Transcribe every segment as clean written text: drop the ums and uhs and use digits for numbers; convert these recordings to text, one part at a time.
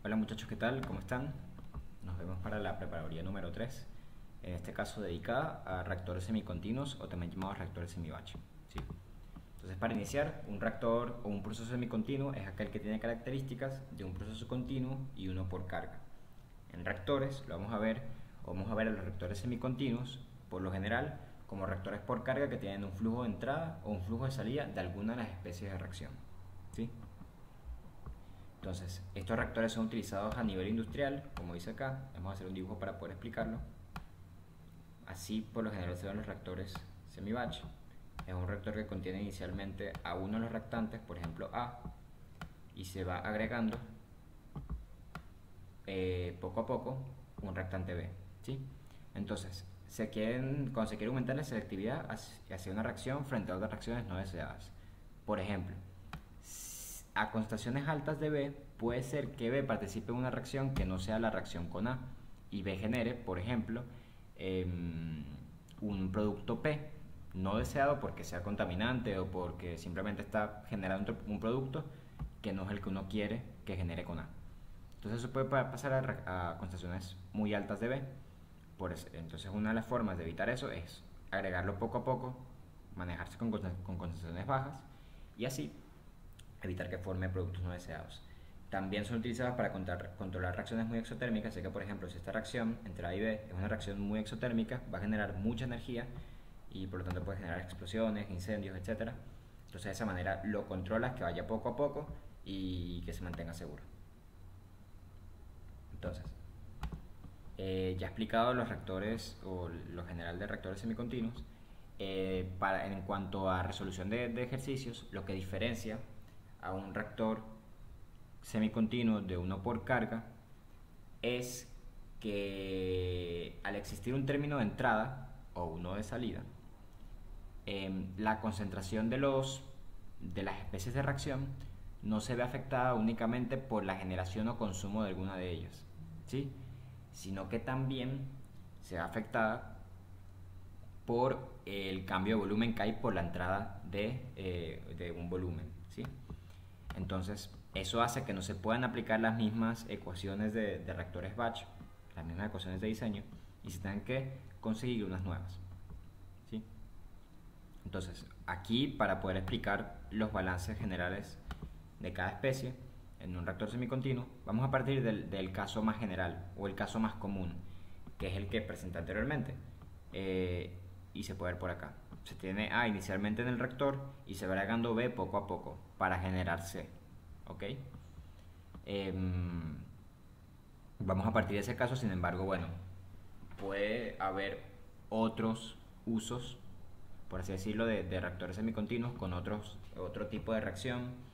Hola muchachos, ¿qué tal? ¿Cómo están? Nos vemos para la preparadoría número 3, en este caso dedicada a reactores semicontinuos o también llamados reactores semi-batch. ¿Sí? Entonces, para iniciar, un reactor o un proceso semicontinuo es aquel que tiene características de un proceso continuo y uno por carga. En reactores lo vamos a ver a los reactores semicontinuos, por lo general, como reactores por carga que tienen un flujo de entrada o un flujo de salida de alguna de las especies de reacción. ¿Sí? Entonces, estos reactores son utilizados a nivel industrial, como dice acá. Vamos a hacer un dibujo para poder explicarlo. Así, por lo general, se ven los reactores semi-batch. Es un reactor que contiene inicialmente a uno de los reactantes, por ejemplo A, y se va agregando poco a poco un reactante B. ¿Sí? Entonces, cuando se quiere aumentar la selectividad hacia una reacción frente a otras reacciones no deseadas. Por ejemplo, a concentraciones altas de B, puede ser que B participe en una reacción que no sea la reacción con A y B genere, por ejemplo, un producto P no deseado porque sea contaminante o porque simplemente está generando un producto que no es el que uno quiere que genere con A. Entonces eso puede pasar a concentraciones muy altas de B. Entonces una de las formas de evitar eso es agregarlo poco a poco, manejarse con concentraciones bajas y así evitar que forme productos no deseados. También son utilizadas para controlar reacciones muy exotérmicas, ya que por ejemplo si esta reacción entre A y B es una reacción muy exotérmica, va a generar mucha energía y por lo tanto puede generar explosiones, incendios, etcétera. Entonces de esa manera lo controlas, que vaya poco a poco y que se mantenga seguro. Entonces, ya he explicado los reactores o lo general de reactores semicontinuos. En cuanto a resolución de ejercicios, lo que diferencia a un reactor semicontinuo de uno por carga es que al existir un término de entrada o uno de salida, la concentración de las especies de reacción no se ve afectada únicamente por la generación o consumo de alguna de ellas, ¿sí? Sino que también se ve afectada por el cambio de volumen que hay por la entrada de un volumen, ¿sí? Entonces, eso hace que no se puedan aplicar las mismas ecuaciones de reactores batch, las mismas ecuaciones de diseño, y se tengan que conseguir unas nuevas, ¿sí? Entonces, aquí para poder explicar los balances generales de cada especie en un reactor semicontinuo, vamos a partir del caso más general o el caso más común, que es el que presenté anteriormente. Y se puede ver por acá. Se tiene A inicialmente en el reactor y se va agregando B poco a poco para generar C. ¿Ok? Vamos a partir de ese caso, sin embargo, bueno, puede haber otros usos, por así decirlo, de reactores semicontinuos con otro tipo de reacción.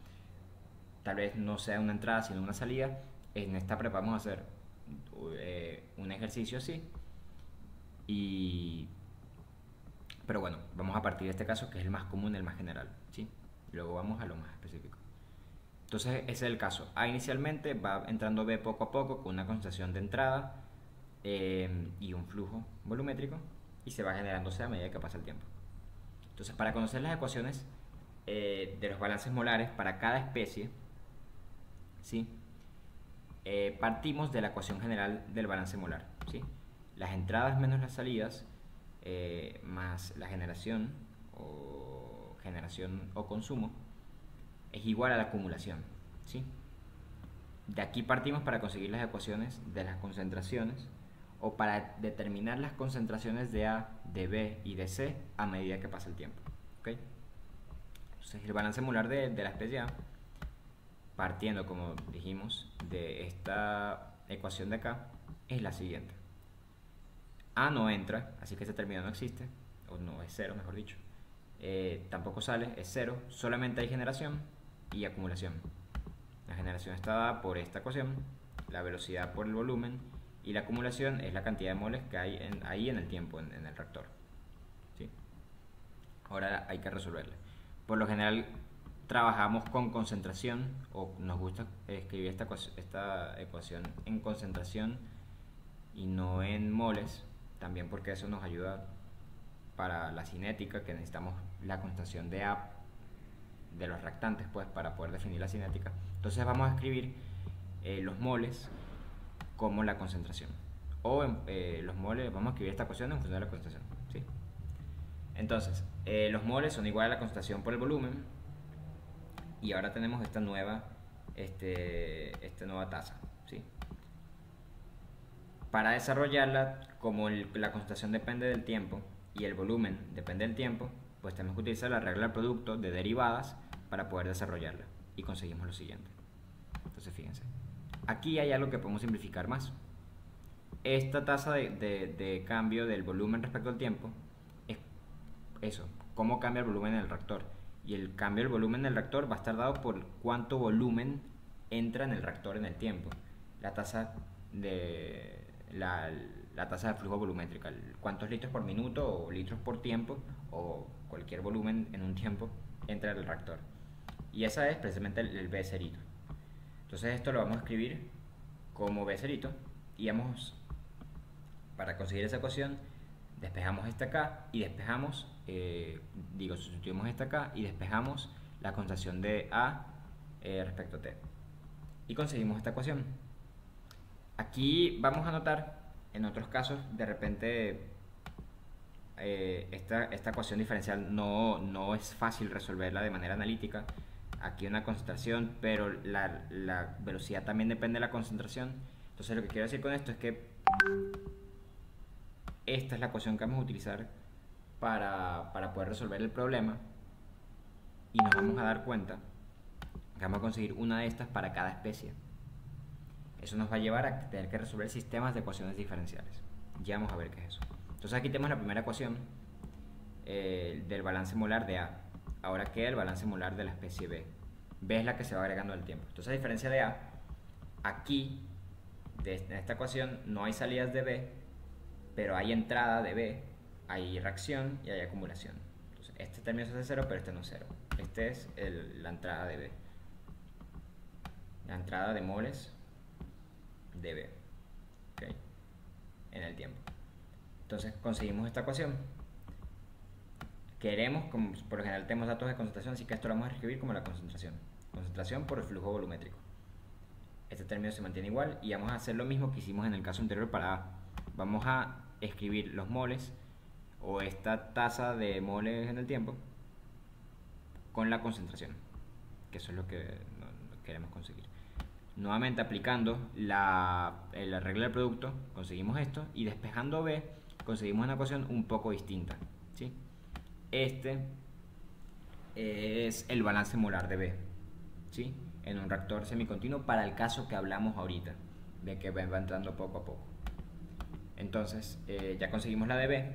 Tal vez no sea una entrada, sino una salida. En esta prepa vamos a hacer un ejercicio así. Y Pero bueno, vamos a partir de este caso que es el más común, el más general, ¿sí? Luego vamos a lo más específico. Entonces ese es el caso. A inicialmente va entrando B poco a poco con una concentración de entrada y un flujo volumétrico y se va generándose a medida que pasa el tiempo. Entonces para conocer las ecuaciones de los balances molares para cada especie, ¿sí? Partimos de la ecuación general del balance molar, ¿sí? Las entradas menos las salidas más la generación o consumo es igual a la acumulación, ¿sí? De aquí partimos para conseguir las ecuaciones de las concentraciones o para determinar las concentraciones de A, de B y de C a medida que pasa el tiempo, ¿ok? Entonces el balance molar de la especie A, partiendo como dijimos de esta ecuación de acá, es la siguiente. A no entra, así que este término no existe, o no es cero, mejor dicho. Tampoco sale, es cero, solamente hay generación y acumulación. La generación está dada por esta ecuación, la velocidad por el volumen, y la acumulación es la cantidad de moles que hay ahí en el tiempo, en el reactor. ¿Sí? Ahora hay que resolverla. Por lo general trabajamos con concentración, o nos gusta escribir esta ecuación en concentración y no en moles, también porque eso nos ayuda para la cinética, que necesitamos la concentración de A de los reactantes pues para poder definir la cinética. Entonces vamos a escribir los moles como la concentración. O los moles, vamos a escribir esta ecuación en función de la concentración, ¿sí? Entonces, los moles son igual a la concentración por el volumen. Y ahora tenemos esta nueva tasa, ¿sí? Para desarrollarla, como la concentración depende del tiempo y el volumen depende del tiempo, pues tenemos que utilizar la regla del producto de derivadas para poder desarrollarla. Y conseguimos lo siguiente. Entonces, fíjense. Aquí hay algo que podemos simplificar más. Esta tasa de cambio del volumen respecto al tiempo es eso, cómo cambia el volumen en el reactor. Y el cambio del volumen en el reactor va a estar dado por cuánto volumen entra en el reactor en el tiempo. La tasa de tasa de flujo volumétrica, cuántos litros por minuto o litros por tiempo o cualquier volumen en un tiempo entra en el reactor. Y esa es precisamente el B cerito. Entonces esto lo vamos a escribir como B cerito y para conseguir esa ecuación, despejamos esta acá y despejamos, sustituimos esta acá y despejamos la concentración de A respecto a T. Y conseguimos esta ecuación. Aquí vamos a notar, en otros casos, de repente esta ecuación diferencial no es fácil resolverla de manera analítica. Aquí una concentración, pero la velocidad también depende de la concentración. Entonces lo que quiero decir con esto es que esta es la ecuación que vamos a utilizar para poder resolver el problema. Y nos vamos a dar cuenta que vamos a conseguir una de estas para cada especie. Eso nos va a llevar a tener que resolver sistemas de ecuaciones diferenciales. Ya vamos a ver qué es eso. Entonces aquí tenemos la primera ecuación del balance molar de A. Ahora queda el balance molar de la especie B. B es la que se va agregando al tiempo. Entonces, a diferencia de A, aquí, en esta ecuación, no hay salidas de B, pero hay entrada de B, hay reacción y hay acumulación. Entonces, este término es de 0, pero este no es 0. Este es la entrada de B. La entrada de moles de B, ¿okay? En el tiempo. Entonces, conseguimos esta ecuación. Queremos, como por lo general tenemos datos de concentración, así que esto lo vamos a escribir como la concentración. Concentración por el flujo volumétrico. Este término se mantiene igual y vamos a hacer lo mismo que hicimos en el caso anterior para A. Vamos a escribir los moles o esta tasa de moles en el tiempo con la concentración, que eso es lo que queremos conseguir. Nuevamente aplicando la regla del producto conseguimos esto y despejando B conseguimos una ecuación un poco distinta, ¿sí? Este es el balance molar de B, ¿sí? En un reactor semicontinuo para el caso que hablamos ahorita, de que va entrando poco a poco. Entonces, ya conseguimos la de B.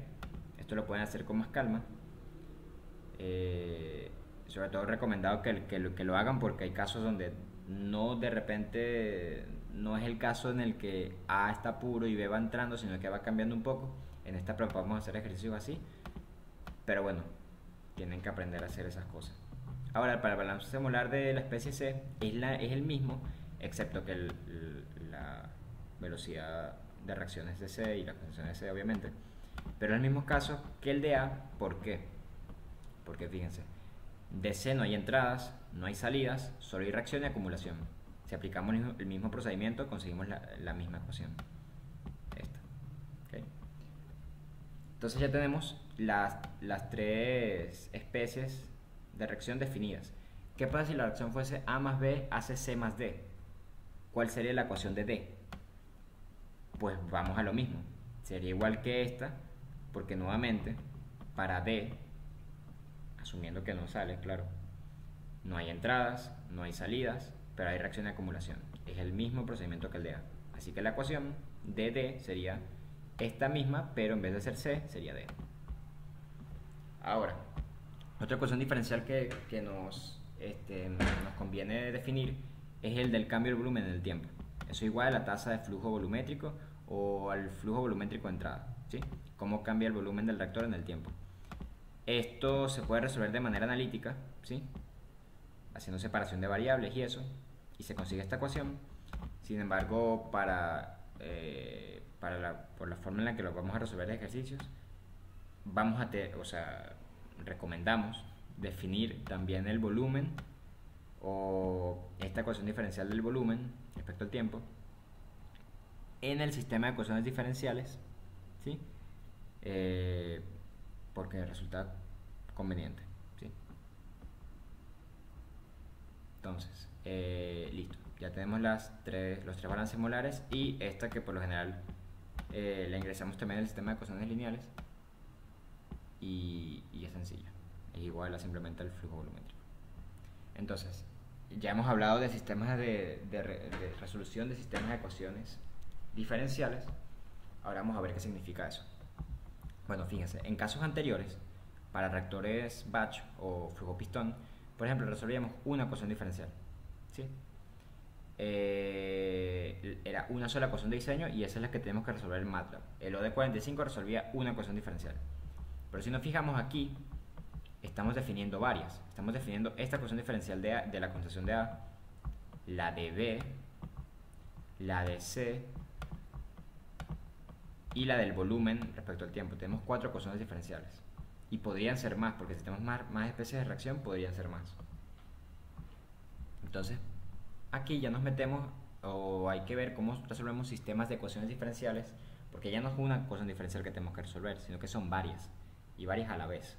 Esto lo pueden hacer con más calma. Sobre todo recomendado que lo hagan porque hay casos donde de repente no es el caso en el que A está puro y B va entrando, sino que va cambiando un poco. En esta prueba vamos a hacer ejercicios así. Pero bueno, tienen que aprender a hacer esas cosas. Ahora, para el balance molar de la especie C es el mismo, excepto que la velocidad de reacciones de C y la concentración de C, obviamente. Pero es el mismo caso que el de A. ¿Por qué? Porque fíjense, de C no hay entradas, no hay salidas, solo hay reacción y acumulación. Si aplicamos el mismo procedimiento, conseguimos la misma ecuación. Esta. ¿Okay? Entonces ya tenemos las tres especies de reacción definidas. ¿Qué pasa si la reacción fuese A más B hace C más D? ¿Cuál sería la ecuación de D? Pues vamos a lo mismo. Sería igual que esta, porque nuevamente, para D, asumiendo que no sale, claro, no hay entradas, no hay salidas, pero hay reacción de acumulación. Es el mismo procedimiento que el de A. Así que la ecuación de D sería esta misma, pero en vez de ser C, sería D. Ahora, otra ecuación diferencial que nos conviene definir es el del cambio del volumen en el tiempo. Eso es igual a la tasa de flujo volumétrico o al flujo volumétrico de entrada, ¿sí? Cómo cambia el volumen del reactor en el tiempo. Esto se puede resolver de manera analítica, ¿sí? Haciendo separación de variables y eso, y se consigue esta ecuación. Sin embargo, por la forma en la que lo vamos a resolver ejercicios, recomendamos definir también el volumen o esta ecuación diferencial del volumen, respecto al tiempo en el sistema de ecuaciones diferenciales, ¿sí? Porque resulta conveniente, ¿sí? Entonces, listo, ya tenemos los tres balances molares y esta que por lo general la ingresamos también en el sistema de ecuaciones lineales y es sencilla, es igual a simplemente el flujo volumétrico. Entonces, ya hemos hablado de sistemas de resolución de sistemas de ecuaciones diferenciales. Ahora vamos a ver qué significa eso. Bueno, fíjense, en casos anteriores, para reactores batch o flujo pistón, por ejemplo, resolvíamos una ecuación diferencial, ¿sí? Era una sola ecuación de diseño y esa es la que tenemos que resolver en MATLAB. El OD45 resolvía una ecuación diferencial. Pero si nos fijamos aquí, estamos definiendo varias. Estamos definiendo esta ecuación diferencial de la constelación de A, la de B, la de C y la del volumen respecto al tiempo. Tenemos 4 ecuaciones diferenciales. Y podrían ser más, porque si tenemos más especies de reacción, podrían ser más. Entonces, aquí ya nos metemos, o hay que ver cómo resolvemos sistemas de ecuaciones diferenciales, porque ya no es una ecuación diferencial que tenemos que resolver, sino que son varias, y varias a la vez.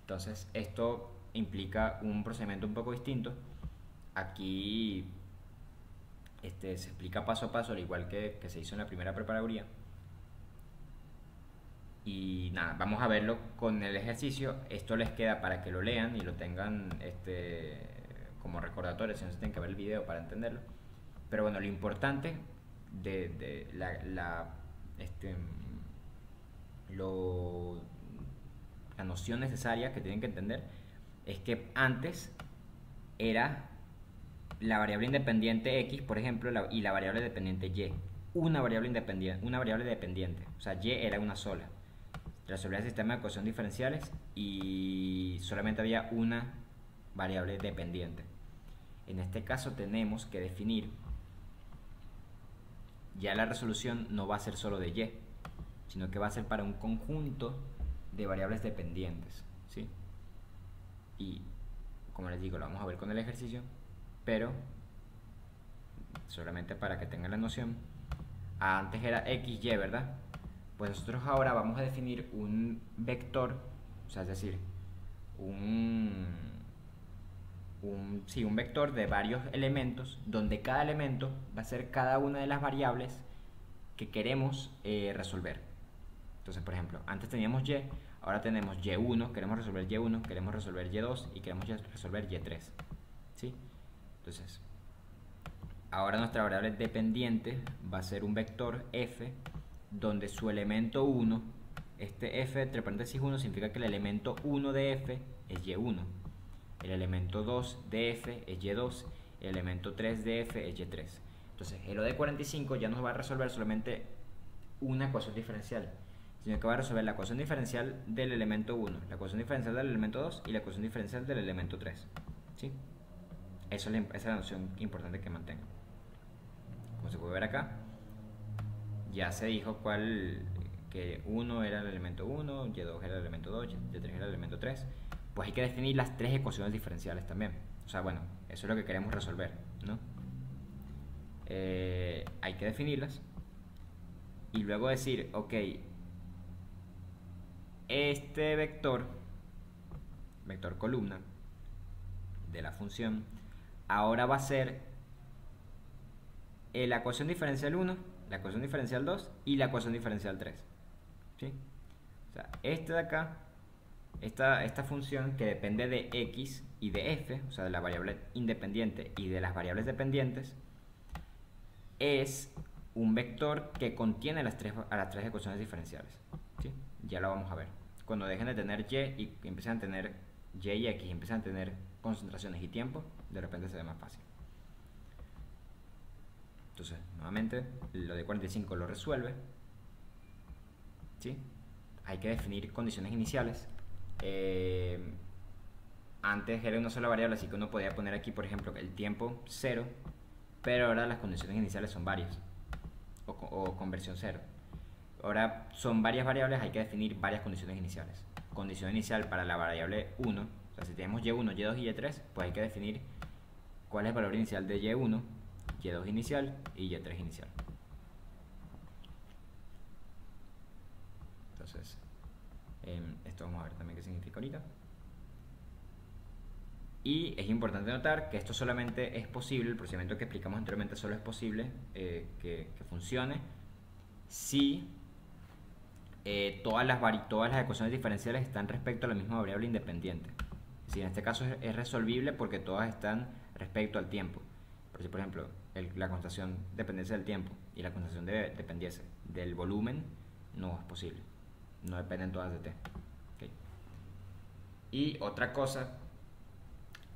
Entonces, esto implica un procedimiento un poco distinto. Aquí se explica paso a paso, al igual que se hizo en la primera preparaduría. Y nada, vamos a verlo con el ejercicio. Esto les queda para que lo lean y lo tengan como recordatorio, si no se tienen que ver el video para entenderlo. Pero bueno, lo importante de la noción necesaria que tienen que entender es que antes era la variable independiente x, por ejemplo, y la variable dependiente y. Una variable dependiente, o sea, y era una sola. Resolvía el sistema de ecuaciones diferenciales y solamente había una variable dependiente. En este caso tenemos que definir, ya la resolución no va a ser solo de y, sino que va a ser para un conjunto de variables dependientes, ¿sí? Y como les digo, lo vamos a ver con el ejercicio, pero solamente para que tengan la noción. Antes era x, y, ¿verdad? Pues nosotros ahora vamos a definir un vector, o sea, es decir, un vector de varios elementos, donde cada elemento va a ser cada una de las variables que queremos resolver. Entonces, por ejemplo, antes teníamos y, ahora tenemos y1, queremos resolver y1, queremos resolver y2 y queremos resolver y3, ¿sí? Entonces, ahora nuestra variable dependiente va a ser un vector f, donde su elemento 1, este f entre paréntesis 1 significa que el elemento 1 de f es y1, el elemento 2 de f es y2, el elemento 3 de f es y3. Entonces el OD45 ya no va a resolver solamente una ecuación diferencial, sino que va a resolver la ecuación diferencial del elemento 1, la ecuación diferencial del elemento 2 y la ecuación diferencial del elemento 3, ¿sí? Esa es la noción importante que mantengan. Como se puede ver acá, ya se dijo que 1 era el elemento 1, y2 era el elemento 2, y3 era el elemento 3. Pues hay que definir las 3 ecuaciones diferenciales también. O sea, bueno, eso es lo que queremos resolver, ¿no? Hay que definirlas y luego decir, ok, este vector columna de la función, ahora va a ser la ecuación diferencial 1, la ecuación diferencial 2 y la ecuación diferencial 3, ¿sí? O sea, de acá, esta función que depende de x y de f, o sea, de la variable independiente y de las variables dependientes, es un vector que contiene las tres ecuaciones diferenciales, ¿sí? Ya lo vamos a ver. Cuando dejen de tener y empiezan a tener y x y empiezan a tener concentraciones y tiempo, de repente se ve más fácil. Entonces, nuevamente, lo de 45 lo resuelve, ¿sí? Hay que definir condiciones iniciales. Antes era una sola variable, así que uno podía poner aquí, por ejemplo, el tiempo 0, pero ahora las condiciones iniciales son varias, o conversión 0. Ahora son varias variables, hay que definir varias condiciones iniciales. Condición inicial para la variable 1, o sea, si tenemos y1, y2 y y3, pues hay que definir cuál es el valor inicial de y1, Y2 inicial y Y3 inicial. Entonces, esto vamos a ver también qué significa ahorita. Y es importante notar que esto solamente es posible, el procedimiento que explicamos anteriormente solo es posible que funcione si todas las ecuaciones diferenciales están respecto a la misma variable independiente. Si en este caso es resolvible porque todas están respecto al tiempo. Por ejemplo, la constatación dependencia del tiempo y la constatación de dependencia del volumen no es posible. No dependen todas de t. ¿Okay? Y otra cosa,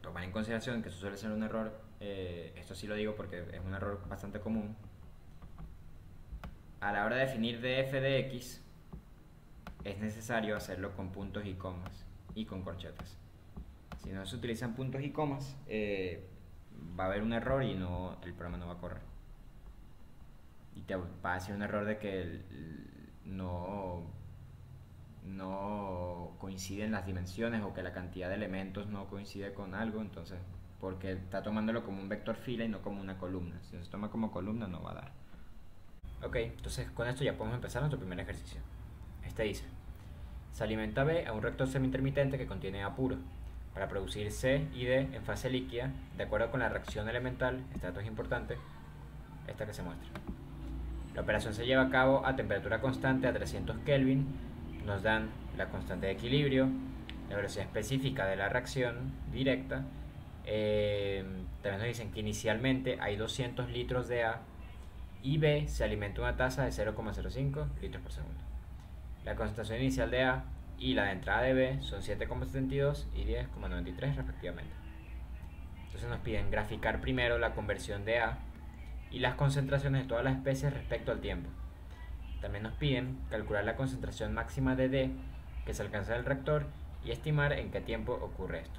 tomar en consideración que eso suele ser un error, esto sí lo digo porque es un error bastante común. A la hora de definir df de x, es necesario hacerlo con puntos y comas y con corchetas. Si no se utilizan puntos y comas, va a haber un error y el programa no va a correr. Y te va a decir un error de que no coinciden las dimensiones o que la cantidad de elementos no coincide con algo, entonces, porque está tomándolo como un vector fila y no como una columna. Si se toma como columna no va a dar. Ok, entonces con esto ya podemos empezar nuestro primer ejercicio. Este dice: se alimenta B a un reactor semi-intermitente que contiene A puro para producir C y D en fase líquida de acuerdo con la reacción elemental, este dato es importante, esta que se muestra. La operación se lleva a cabo a temperatura constante a 300 Kelvin, nos dan la constante de equilibrio, la velocidad específica de la reacción directa, también nos dicen que inicialmente hay 200 litros de A y B se alimenta una tasa de 0,05 litros por segundo. La concentración inicial de A y la de entrada de B son 7,72 y 10,93 respectivamente. Entonces nos piden graficar primero la conversión de A y las concentraciones de todas las especies respecto al tiempo. También nos piden calcular la concentración máxima de D que se alcanza en el reactor y estimar en qué tiempo ocurre esto.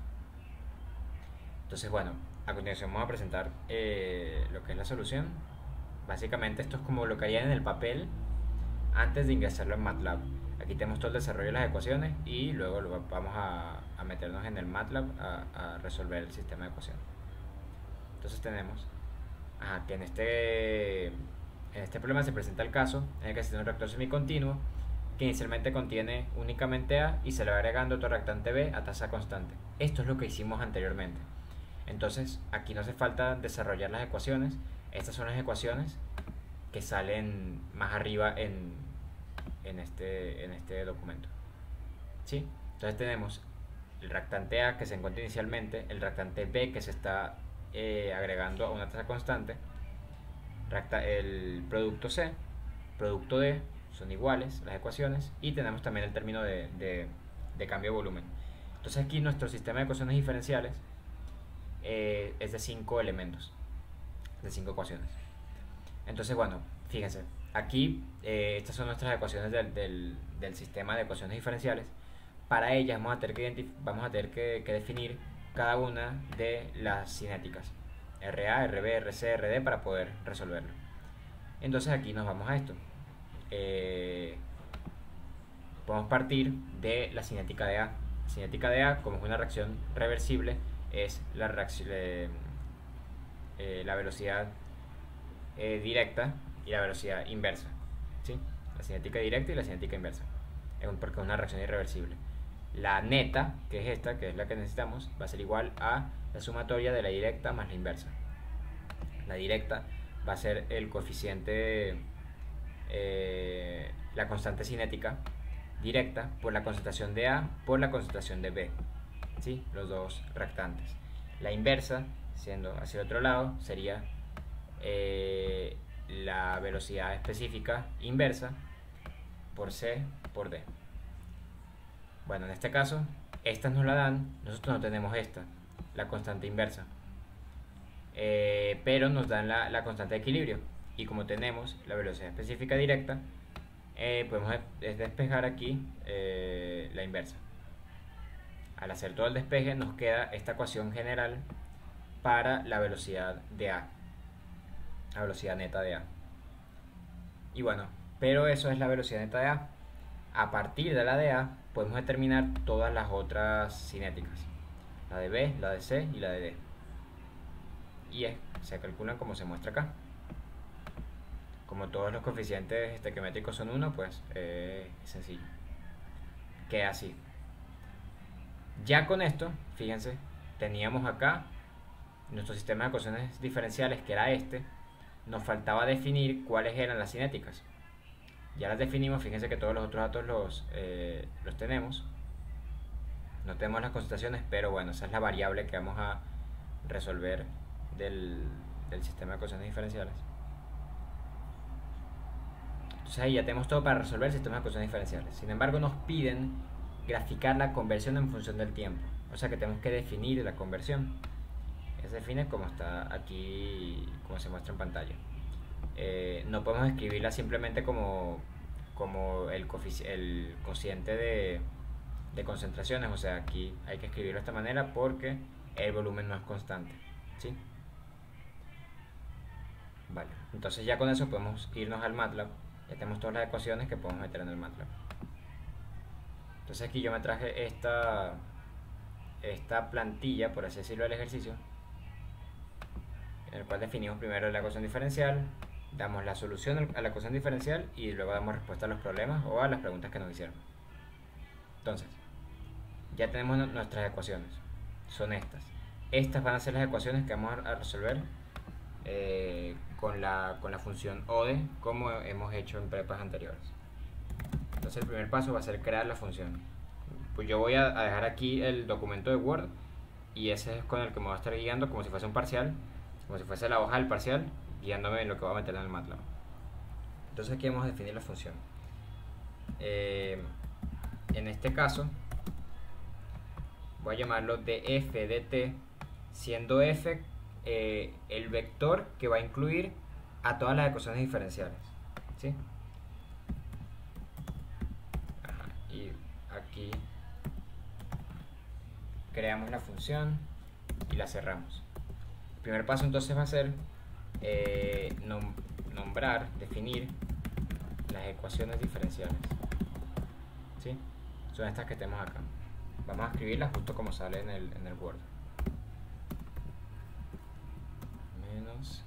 Entonces, bueno, a continuación vamos a presentar lo que es la solución. Básicamente esto es como lo que harían en el papel antes de ingresarlo en MATLAB. Aquí tenemos todo el desarrollo de las ecuaciones y luego vamos a meternos en el MATLAB a resolver el sistema de ecuaciones. Entonces tenemos que en este problema se presenta el caso en el que se tiene un reactor semicontinuo que inicialmente contiene únicamente A y se le va agregando otro reactante B a tasa constante. Esto es lo que hicimos anteriormente. Entonces aquí no hace falta desarrollar las ecuaciones. Estas son las ecuaciones que salen más arriba en este documento. ¿Sí? Entonces tenemos el reactante A que se encuentra inicialmente, el reactante B que se está agregando a una tasa constante, el producto C, producto D, son iguales las ecuaciones, y tenemos también el término de cambio de volumen. Entonces aquí nuestro sistema de ecuaciones diferenciales es de 5 elementos, de 5 ecuaciones. Entonces, bueno, fíjense, aquí estas son nuestras ecuaciones del sistema de ecuaciones diferenciales. Para ellas vamos a tener que definir cada una de las cinéticas, RA, RB, RC, RD, para poder resolverlo. Entonces aquí nos vamos a esto. Podemos partir de la cinética de A. La cinética de A, como es una reacción reversible, es la velocidad directa y la velocidad inversa, ¿sí? La cinética directa y la cinética inversa, porque es una reacción irreversible. La neta, que es esta, que es la que necesitamos, va a ser igual a la sumatoria de la directa más la inversa. La directa va a ser el coeficiente, la constante cinética directa por la concentración de A por la concentración de B, ¿sí? Los dos reactantes. La inversa, siendo hacia el otro lado, sería la velocidad específica inversa por C por D. Bueno, en este caso, estas nos la dan, nosotros no tenemos esta, la constante inversa, pero nos dan la constante de equilibrio, y como tenemos la velocidad específica directa, podemos despejar aquí la inversa. Al hacer todo el despeje nos queda esta ecuación general para la velocidad de A, la velocidad neta de A. Y bueno, pero eso es la velocidad neta de A. A partir de la de A podemos determinar todas las otras cinéticas, la de B, la de C y la de D. y se calculan como se muestra acá. Como todos los coeficientes estequiométricos son 1, pues es sencillo. Queda así. Ya con esto, fíjense, teníamos acá nuestro sistema de ecuaciones diferenciales, que era este. Nos faltaba definir cuáles eran las cinéticas. Ya las definimos, fíjense que todos los otros datos los tenemos. No tenemos las concentraciones, pero bueno, esa es la variable que vamos a resolver del sistema de ecuaciones diferenciales. Entonces ahí ya tenemos todo para resolver el sistema de ecuaciones diferenciales. Sin embargo, nos piden graficar la conversión en función del tiempo. O sea que tenemos que definir la conversión. Se define como está aquí, como se muestra en pantalla. No podemos escribirla simplemente como el cociente de concentraciones. O sea, aquí hay que escribirlo de esta manera porque el volumen no es constante, ¿sí? Vale, entonces ya con eso podemos irnos al MATLAB. Ya tenemos todas las ecuaciones que podemos meter en el MATLAB. Entonces aquí yo me traje esta plantilla, por así decirlo, del ejercicio, en el cual definimos primero la ecuación diferencial, damos la solución a la ecuación diferencial y luego damos respuesta a los problemas o a las preguntas que nos hicieron. Entonces, ya tenemos nuestras ecuaciones. Son estas. Estas van a ser las ecuaciones que vamos a resolver con la función ODE, como hemos hecho en prepas anteriores. Entonces el primer paso va a ser crear la función. Pues yo voy a dejar aquí el documento de Word y ese es con el que me voy a estar guiando como si fuese un parcial, como si fuese la hoja del parcial, guiándome en lo que voy a meter en el MATLAB. Entonces aquí vamos a definir la función. En este caso voy a llamarlo df de t, siendo f el vector que va a incluir a todas las ecuaciones diferenciales, ¿sí? Y aquí creamos la función y la cerramos. El primer paso entonces va a ser definir las ecuaciones diferenciales, ¿sí? Son estas que tenemos acá. Vamos a escribirlas justo como sale en el Word. Menos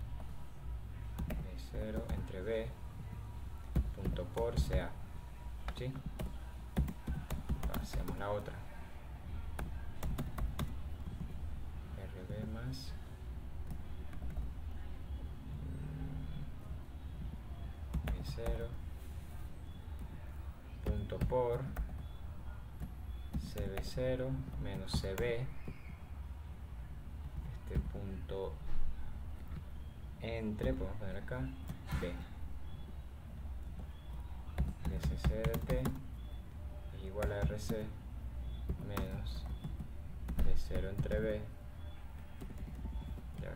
B0 entre B punto por CA, ¿sí? Hacemos la otra. RB más B0 punto por CB0 menos CB, este punto entre, podemos poner acá, B. SC de T es igual a RC menos B0 entre B, ya,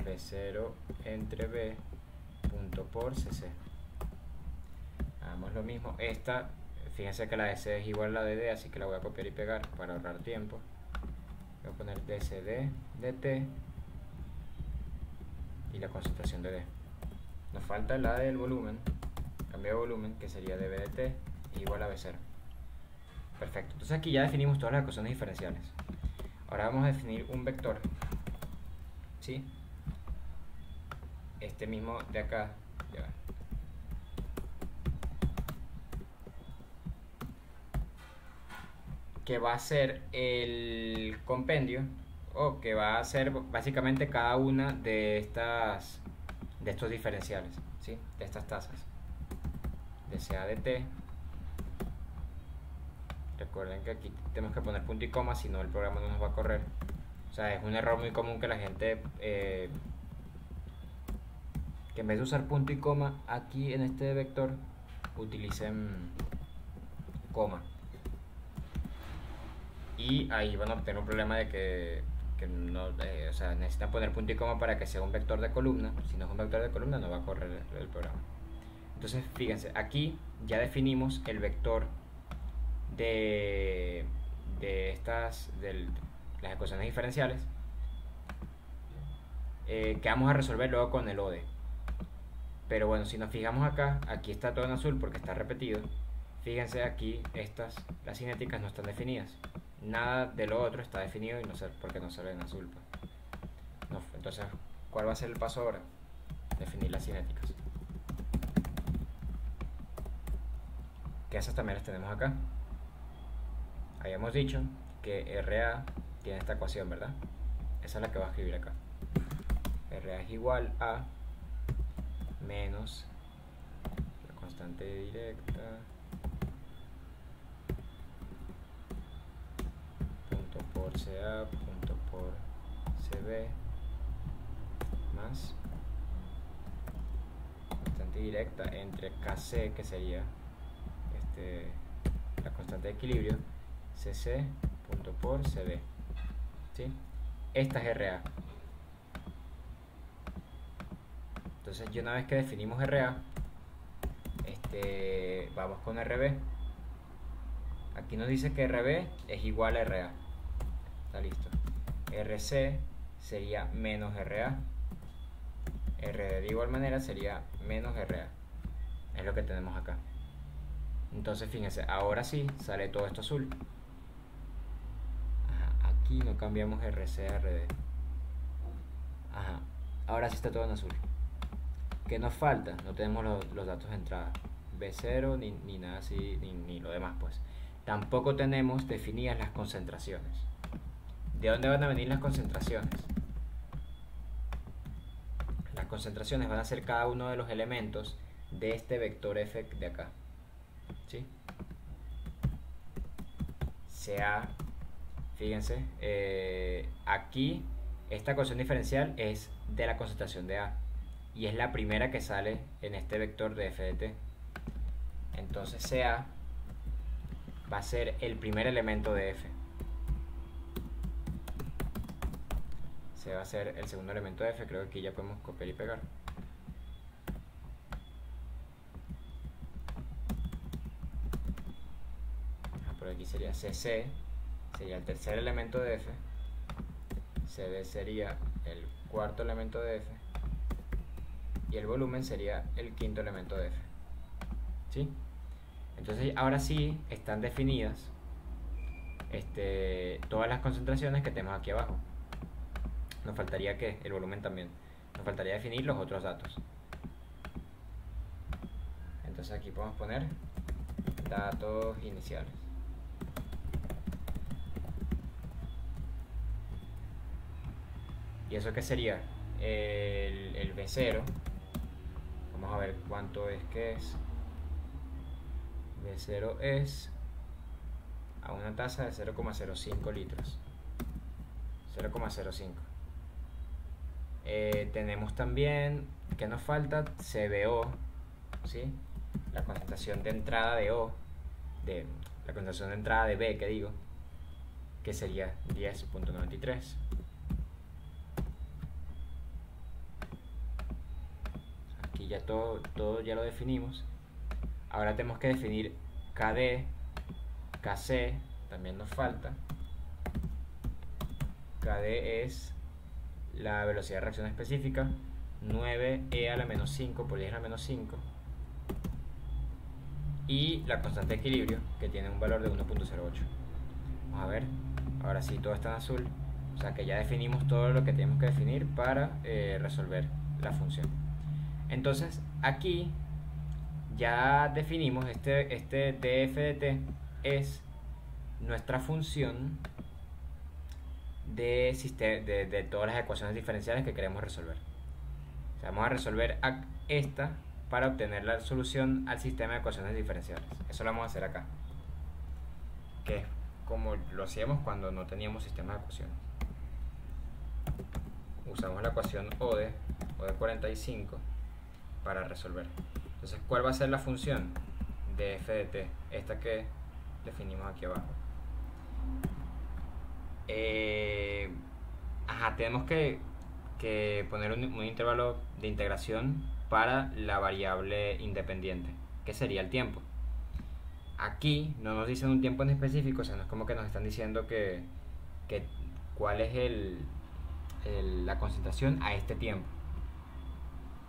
B0 entre B punto por CC. Hagamos lo mismo. Esta, fíjense que la de C es igual a la de D, así que la voy a copiar y pegar para ahorrar tiempo. Voy a poner DCD de T y la concentración de D. Nos falta la del volumen, cambio de volumen, que sería dB de T es igual a B0. Perfecto, entonces aquí ya definimos todas las ecuaciones diferenciales. Ahora vamos a definir un vector, ¿sí? Este mismo de acá, ya, que va a ser el compendio, o que va a ser básicamente cada una de estos diferenciales, ¿sí? De estas tasas de CA de T. Recuerden que aquí tenemos que poner punto y coma, si no el programa no nos va a correr. O sea, es un error muy común que la gente que en vez de usar punto y coma aquí en este vector utilicen coma, y ahí van a obtener un problema de que no, o sea, necesitan poner punto y coma para que sea un vector de columna. Si no es un vector de columna no va a correr el programa. Entonces fíjense, aquí ya definimos el vector de las ecuaciones diferenciales que vamos a resolver luego con el ODE. Pero bueno, si nos fijamos acá, aquí está todo en azul porque está repetido. Fíjense aquí, las cinéticas no están definidas. Nada de lo otro está definido y no sé por qué no sale en azul. Entonces, ¿cuál va a ser el paso ahora? Definir las cinéticas. Que esas también las tenemos acá. Habíamos dicho que RA tiene esta ecuación, ¿verdad? Esa es la que va a escribir acá. RA es igual a menos la constante directa punto por CA punto por CB más constante directa entre KC, que sería la constante de equilibrio, CC punto por CB. ¿Sí? Esta es RA. Entonces, una vez que definimos RA, vamos con RB. Aquí nos dice que RB es igual a RA. Está listo. RC sería menos RA. RD de igual manera sería menos RA. Es lo que tenemos acá. Entonces, fíjense, ahora sí sale todo esto azul. Ajá, aquí no cambiamos RC a RD. Ajá, ahora sí está todo en azul. ¿Qué nos falta? No tenemos los datos de entrada. B0 ni nada así, ni lo demás, pues. Tampoco tenemos definidas las concentraciones. ¿De dónde van a venir las concentraciones? Las concentraciones van a ser cada uno de los elementos de este vector F de acá. ¿Sí? Sea, fíjense, aquí esta ecuación diferencial es de la concentración de A y es la primera que sale en este vector de F de t. Entonces CA va a ser el primer elemento de F. C va a ser el segundo elemento de F. Creo que aquí ya podemos copiar y pegar. Por aquí sería CC, sería el tercer elemento de F. CD sería el cuarto elemento de F. Y el volumen sería el quinto elemento de F. ¿Sí? Entonces ahora sí están definidas todas las concentraciones que tenemos aquí abajo. Nos faltaría que el volumen también. Nos faltaría definir los otros datos. Entonces aquí podemos poner datos iniciales. ¿Y eso qué sería? El B0. Vamos a ver cuánto es que es. B0 es a una tasa de 0,05 litros. 0,05. Tenemos también, ¿qué nos falta? CBO, ¿sí? La concentración de entrada de O, la concentración de entrada de B, que digo, que sería 10.93. Aquí ya todo ya lo definimos. Ahora tenemos que definir KD, KC, también nos falta. KD es la velocidad de reacción específica, 9e a la menos 5 por 10 a la menos 5. Y la constante de equilibrio, que tiene un valor de 1.08. Vamos a ver, ahora sí todo está en azul. O sea que ya definimos todo lo que tenemos que definir para resolver la función. Entonces aquí ya definimos este df de t es nuestra función de todas las ecuaciones diferenciales que queremos resolver. O sea, vamos a resolver esta para obtener la solución al sistema de ecuaciones diferenciales. Eso lo vamos a hacer acá, que es como lo hacíamos cuando no teníamos sistema de ecuaciones. Usamos la ecuación ODE 45 para resolver. Entonces, ¿cuál va a ser la función de f de t? Esta que definimos aquí abajo. Tenemos que poner un intervalo de integración para la variable independiente, que sería el tiempo. Aquí no nos dicen un tiempo en específico, o sea, no es como que nos están diciendo que cuál es la concentración a este tiempo,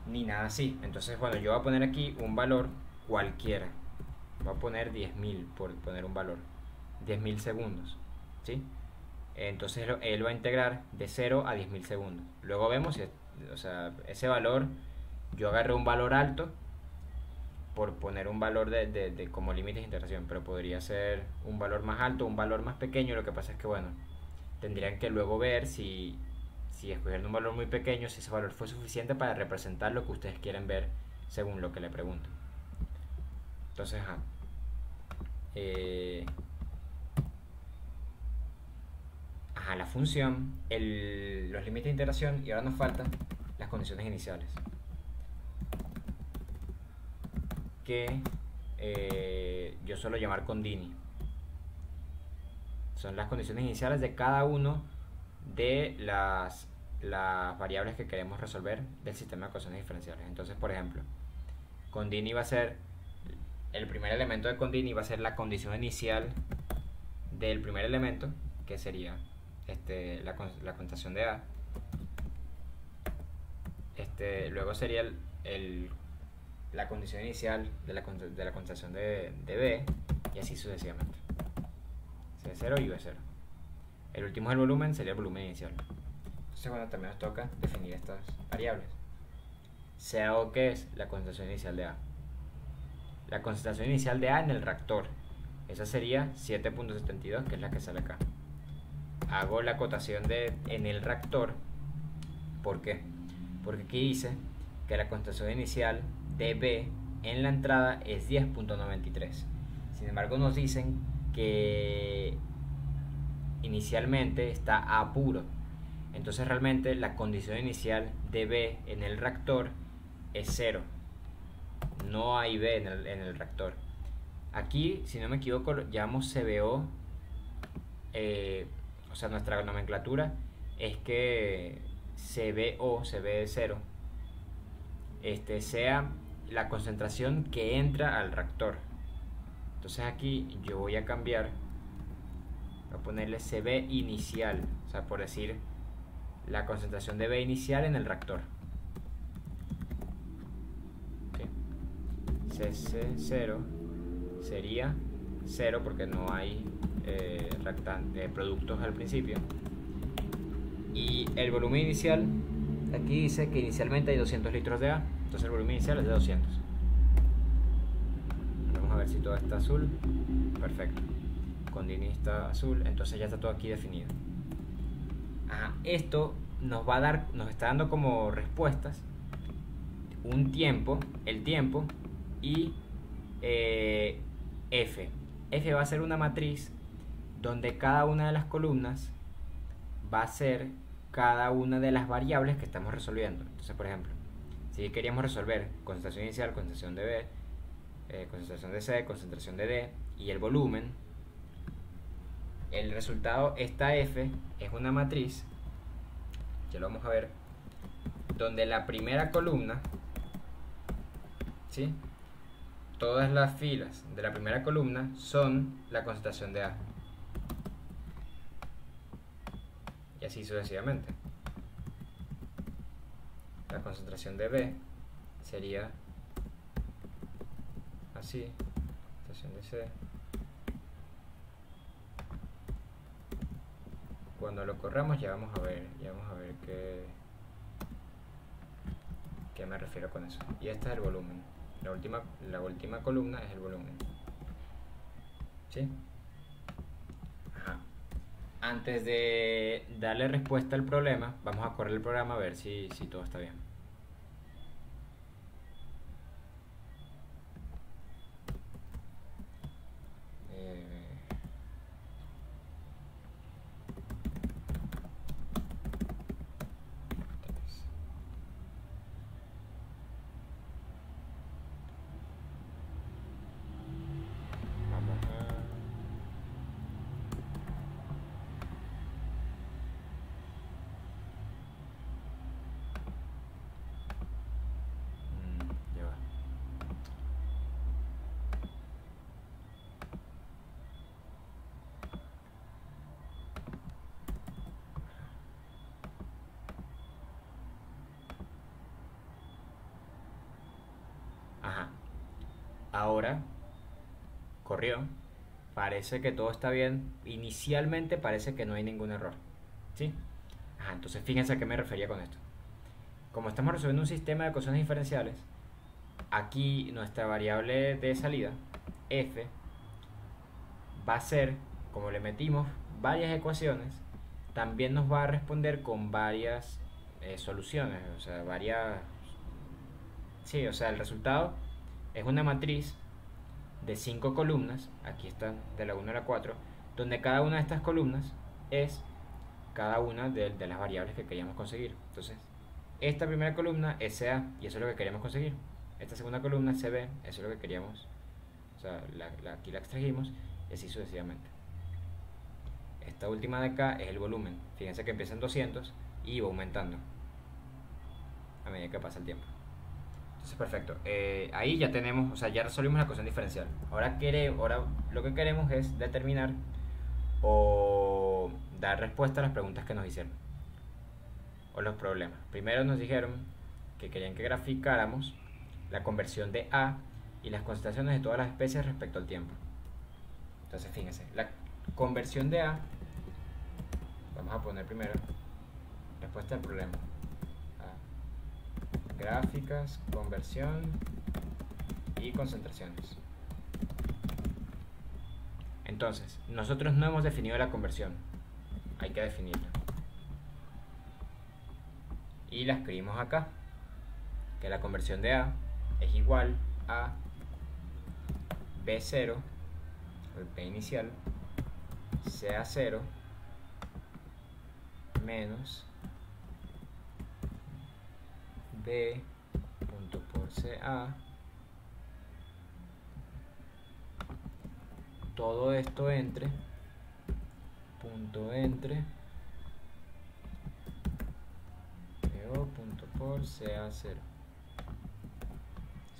ni nada así. Entonces, bueno, yo voy a poner aquí un valor cualquiera. Voy a poner 10.000 por poner un valor. 10.000 segundos, ¿sí? Entonces él va a integrar de 0 a 10.000 segundos. Luego vemos, o sea, ese valor, yo agarré un valor alto por poner un valor de como límites de integración, pero podría ser un valor más alto, un valor más pequeño. Lo que pasa es que, bueno, tendrían que luego ver si escogieron un valor muy pequeño, si ese valor fue suficiente para representar lo que ustedes quieren ver según lo que le pregunto. Entonces, la función, los límites de integración, y ahora nos faltan las condiciones iniciales, que yo suelo llamar condini. Son las condiciones iniciales de cada uno de las variables que queremos resolver del sistema de ecuaciones diferenciales. Entonces, por ejemplo, condini va a ser, el primer elemento de condini va a ser la condición inicial del primer elemento, que sería la constatación de A. Luego sería la condición inicial de la constatación de B, y así sucesivamente. C0 y B0. El último es el volumen, sería el volumen inicial. Entonces, bueno, también nos toca definir estas variables. Sea o que es la concentración inicial de A. La concentración inicial de A en el reactor. Esa sería 7.72, que es la que sale acá. Hago la acotación de en el reactor. ¿Por qué? Porque aquí dice que la concentración inicial de B en la entrada es 10.93. Sin embargo, nos dicen que inicialmente está A puro. Entonces realmente la condición inicial de B en el reactor es 0. No hay B en el reactor. Aquí, si no me equivoco, llamamos CBO. O sea, nuestra nomenclatura es que CBO, CB0, sea la concentración que entra al reactor. Entonces aquí yo voy a cambiar, voy a ponerle CB inicial, o sea, por decir la concentración de B inicial en el reactor. CC0 sería 0 porque no hay productos al principio. Y el volumen inicial, aquí dice que inicialmente hay 200 litros de A, entonces el volumen inicial es de 200. Vamos a ver si todo está azul. Perfecto. Condini está azul, entonces ya está todo aquí definido. Esto nos va a dar, nos está dando como respuestas un tiempo, el tiempo y F. F va a ser una matriz donde cada una de las columnas va a ser cada una de las variables que estamos resolviendo. Entonces, por ejemplo, si queríamos resolver concentración inicial, concentración de B, concentración de C, concentración de D y el volumen, el resultado, esta F es una matriz, ya lo vamos a ver, donde la primera columna, ¿sí?, todas las filas de la primera columna son la concentración de A. Y así sucesivamente. La concentración de B sería así, concentración de C. Cuando lo corramos ya vamos a ver qué me refiero con eso. Y este es el volumen. La última columna es el volumen. ¿Sí? Antes de darle respuesta al problema, vamos a correr el programa a ver si todo está bien. Ahora corrió parece que todo está bien. Inicialmente parece que no hay ningún error. ¿Sí? Entonces fíjense a qué me refería con esto. Como estamos resolviendo un sistema de ecuaciones diferenciales, aquí nuestra variable de salida, f, va a ser, como le metimos varias ecuaciones, también nos va a responder con varias soluciones, o sea, varias... Sí, o sea, el resultado es una matriz de 5 columnas, aquí están de la 1 a la 4, donde cada una de estas columnas es cada una de las variables que queríamos conseguir. Entonces, esta primera columna es CA, y eso es lo que queríamos conseguir. Esta segunda columna es CB, eso es lo que queríamos, o sea, aquí la extrajimos, y así sucesivamente. Esta última de acá es el volumen. Fíjense que empieza en 200 y va aumentando a medida que pasa el tiempo. Entonces, perfecto. Ahí ya tenemos, o sea, ya resolvimos la ecuación diferencial. Ahora lo que queremos es determinar o dar respuesta a las preguntas que nos hicieron o los problemas. Primero nos dijeron que querían que graficáramos la conversión de A y las concentraciones de todas las especies respecto al tiempo. Entonces, fíjense, la conversión de A, vamos a poner primero respuesta al problema. Gráficas, conversión y concentraciones. Entonces, nosotros no hemos definido la conversión, hay que definirla. Y la escribimos acá, que la conversión de A es igual a B0, el P inicial, CA0 menos B punto por CA, todo esto entre punto entre PO punto por CA0.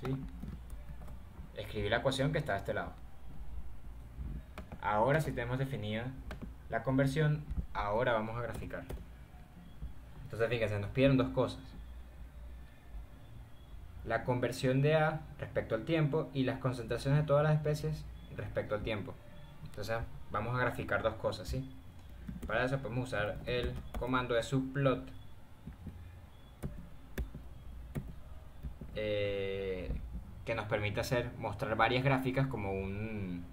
¿Sí? Escribí la ecuación que está de este lado. Ahora, si tenemos definida la conversión, ahora vamos a graficar. Entonces, fíjense, nos pidieron dos cosas: la conversión de A respecto al tiempo y las concentraciones de todas las especies respecto al tiempo. Entonces vamos a graficar dos cosas, ¿sí? Para eso podemos usar el comando de subplot, que nos permite mostrar varias gráficas como un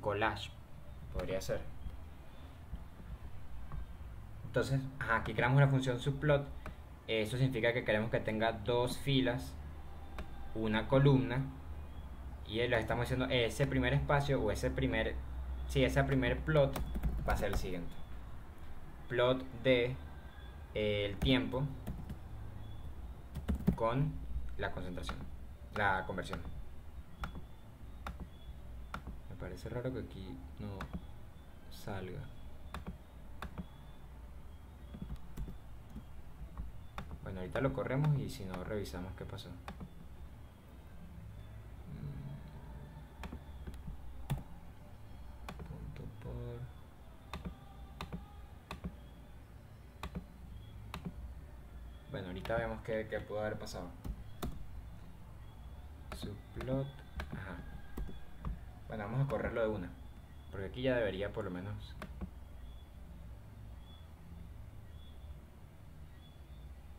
collage, podría ser. Entonces, aquí creamos la función subplot. Eso significa que queremos que tenga dos filas, una columna, y le estamos diciendo ese primer espacio o ese primer plot va a ser el siguiente: plot de el tiempo con la concentración, la conversión. Me parece raro que aquí no salga. Bueno, ahorita lo corremos y si no revisamos qué pasó. Bueno, ahorita vemos qué pudo haber pasado. Subplot. Ajá. Bueno, vamos a correrlo de una, porque aquí ya debería por lo menos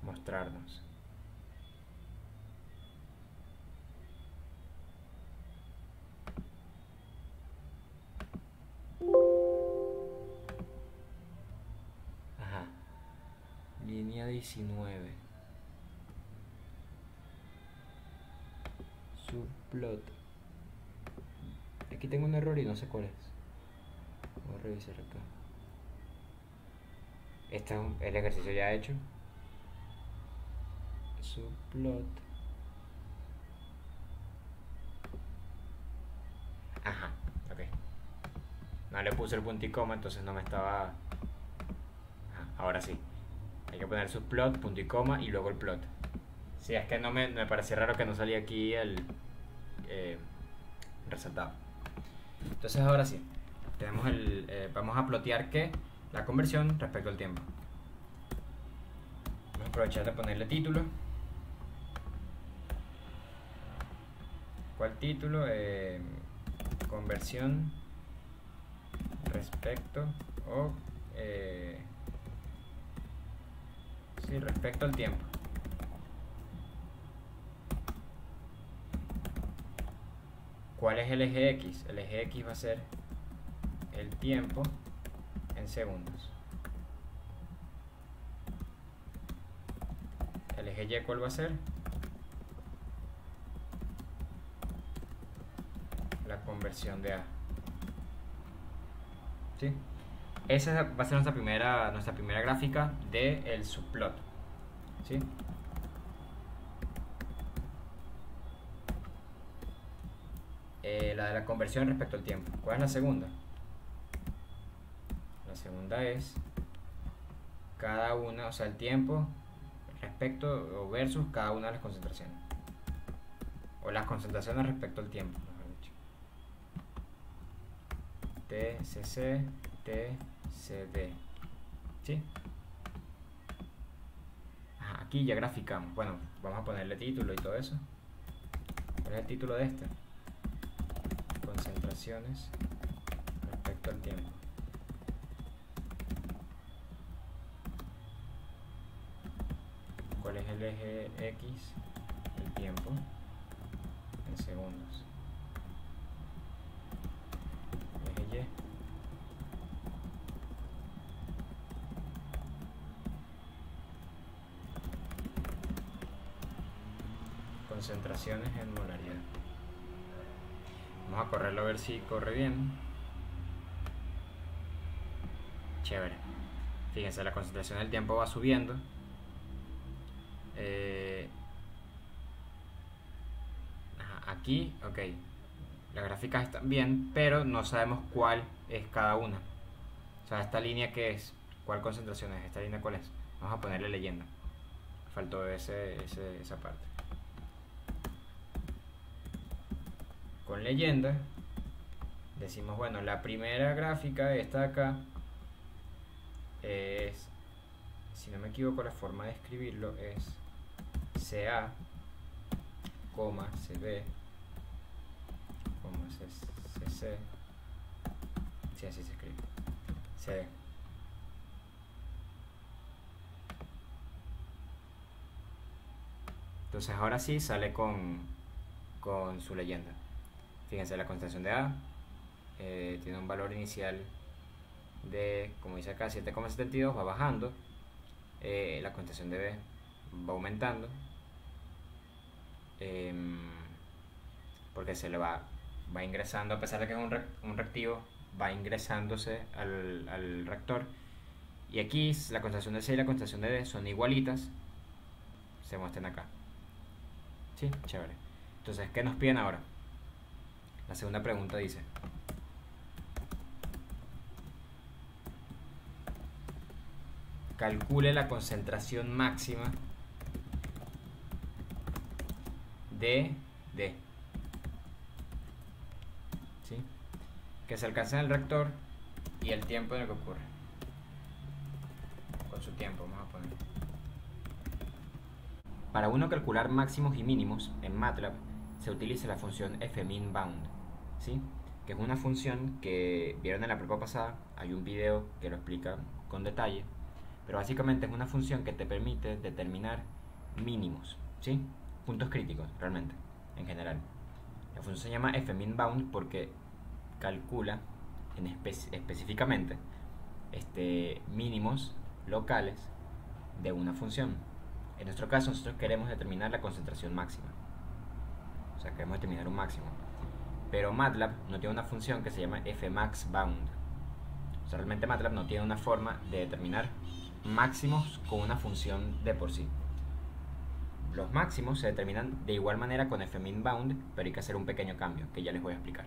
mostrarnos. Ajá. Línea 19. Subplot. Aquí tengo un error y no sé cuál es. Voy a revisar acá. Este es el ejercicio ya hecho. Subplot. Ajá, ok. No le puse el punto y coma, entonces no me estaba... Ajá, ahora sí. Hay que poner subplot, punto y coma y luego el plot. Sí, es que me parecía raro que no salía aquí el resaltado. Entonces ahora sí, tenemos vamos a plotear que la conversión respecto al tiempo. Vamos a aprovechar de ponerle título. ¿Cuál título? conversión respecto o sí, respecto al tiempo. ¿Cuál es el eje X? El eje X va a ser el tiempo en segundos. El eje Y, ¿cuál va a ser? La conversión de A. ¿Sí? Esa va a ser nuestra primera gráfica del subplot. ¿Sí? La de la conversión respecto al tiempo. ¿Cuál es la segunda? La segunda es cada una, o sea, el tiempo respecto o versus cada una de las concentraciones. O las concentraciones respecto al tiempo, mejor dicho. TCC, TCD. ¿Sí? Aquí ya graficamos. Bueno, vamos a ponerle título y todo eso. ¿Cuál es el título de este? Concentraciones respecto al tiempo. ¿Cuál es el eje X? El tiempo en segundos. El eje Y. Concentraciones en molaridad. Vamos a correrlo a ver si corre bien. Chévere. Fíjense, la concentración del tiempo va subiendo. Aquí, ok. Las gráficas están bien, pero no sabemos cuál es cada una. O sea, esta línea que es, ¿cuál concentración es? ¿Esta línea cuál es? Vamos a ponerle leyenda. Faltó esa parte. Con leyenda decimos, bueno, la primera gráfica, esta de acá, es, si no me equivoco, la forma de escribirlo es CA, CB, CC, sí, así se escribe, CD. Entonces ahora sí sale con su leyenda. Fíjense, la concentración de A tiene un valor inicial de, como dice acá, 7,72, va bajando. La concentración de B va aumentando, porque se le va ingresando, a pesar de que es un reactivo, va ingresándose al reactor. Y aquí la concentración de C y la concentración de D son igualitas, se muestran acá. Sí, chévere. Entonces, ¿qué nos piden ahora? La segunda pregunta dice: calcule la concentración máxima de D, ¿sí?, que se alcanza en el reactor y el tiempo en el que ocurre. Con su tiempo, vamos a poner. Para uno calcular máximos y mínimos en MATLAB se utiliza la función fminbound, ¿sí?, que es una función que vieron en la prueba pasada. Hay un video que lo explica con detalle, pero básicamente es una función que te permite determinar mínimos, ¿sí?, puntos críticos realmente, en general. La función se llama fminbound porque calcula específicamente mínimos locales de una función. En nuestro caso, nosotros queremos determinar la concentración máxima, o sea, queremos determinar un máximo. Pero MATLAB no tiene una función que se llama fmaxbound. O sea, realmente MATLAB no tiene una forma de determinar máximos con una función de por sí. Los máximos se determinan de igual manera con fminbound, pero hay que hacer un pequeño cambio que ya les voy a explicar.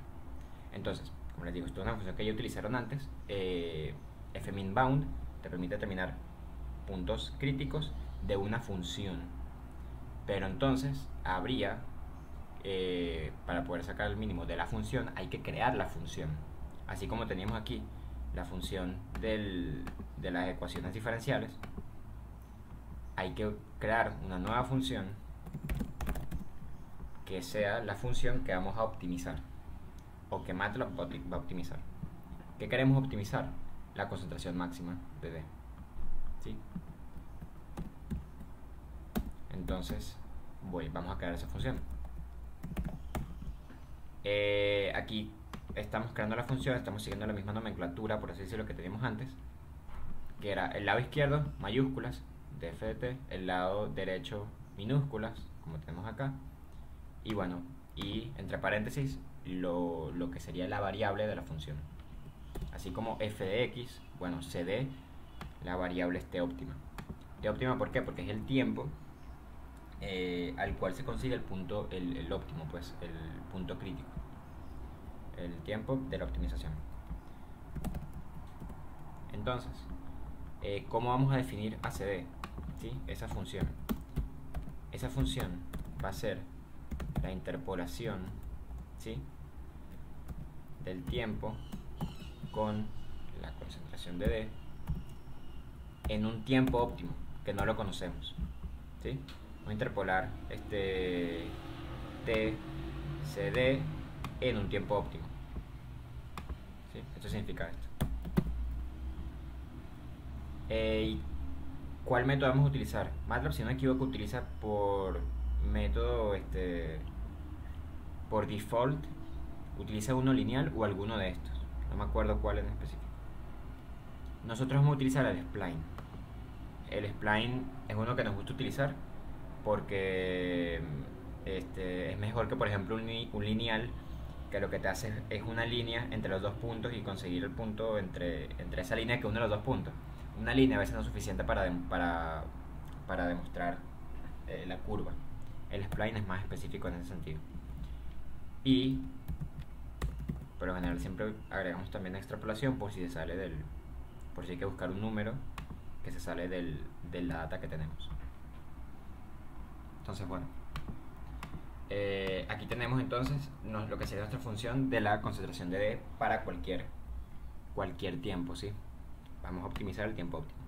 Entonces, como les digo, esto es una función que ya utilizaron antes. Fminbound te permite determinar puntos críticos de una función, pero entonces habría, para poder sacar el mínimo de la función, hay que crear la función. Así como teníamos aquí la función de las ecuaciones diferenciales, hay que crear una nueva función que sea la función que vamos a optimizar. o que MATLAB va a optimizar. ¿Qué queremos optimizar? La concentración máxima de D. ¿Sí? Entonces, vamos a crear esa función. Aquí estamos creando la función, estamos siguiendo la misma nomenclatura, por así decirlo, que teníamos antes, que era el lado izquierdo, mayúsculas, df de t, el lado derecho, minúsculas, como tenemos acá, y bueno, y entre paréntesis, lo que sería la variable de la función. Así como f de x, bueno, cd, la variable es t óptima. T óptima, ¿por qué? Porque es el tiempo al cual se consigue el punto, el óptimo, pues, el punto crítico. El tiempo de la optimización. Entonces, ¿cómo vamos a definir ACD? ¿Sí? Esa función. Esa función va a ser la interpolación, ¿sí?, del tiempo con la concentración de D en un tiempo óptimo, que no lo conocemos, ¿sí? Vamos a interpolar T, CD en un tiempo óptimo, ¿sí? Esto significa esto. ¿Cuál método vamos a utilizar? MATLAB, si no me equivoco, utiliza por método, por default, utiliza uno lineal o alguno de estos. No me acuerdo cuál en específico. Nosotros vamos a utilizar el spline. El spline es uno que nos gusta utilizar porque es mejor que, por ejemplo, un lineal, que lo que te hace es una línea entre los dos puntos y conseguir el punto entre esa línea que une los dos puntos. Una línea a veces no es suficiente para demostrar la curva. El spline es más específico en ese sentido. Y por lo general siempre agregamos también extrapolación por si se sale por si hay que buscar un número que se sale de la data que tenemos. Entonces, bueno, aquí tenemos entonces lo que sería nuestra función de la concentración de D para cualquier tiempo, ¿sí? Vamos a optimizar el tiempo óptimo.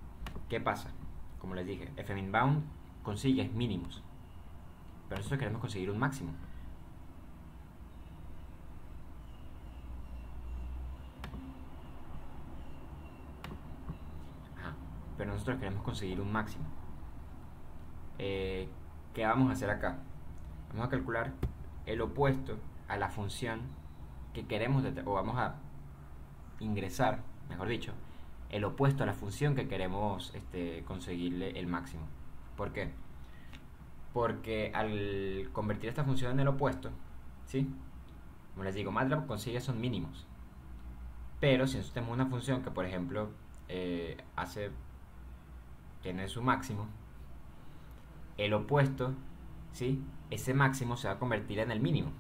¿Qué pasa? Como les dije, fminbound consigue mínimos, pero nosotros queremos conseguir un máximo. Pero nosotros queremos conseguir un máximo. ¿Qué vamos a hacer acá? Vamos a calcular el opuesto a la función que queremos, o vamos a ingresar, mejor dicho, el opuesto a la función que queremos conseguirle el máximo. ¿Por qué? Porque al convertir esta función en el opuesto, ¿sí?, como les digo, MATLAB consigue esos mínimos. Pero si nosotros tenemos una función que, por ejemplo, tiene su máximo, el opuesto, ¿sí?, ese máximo se va a convertir en el mínimo,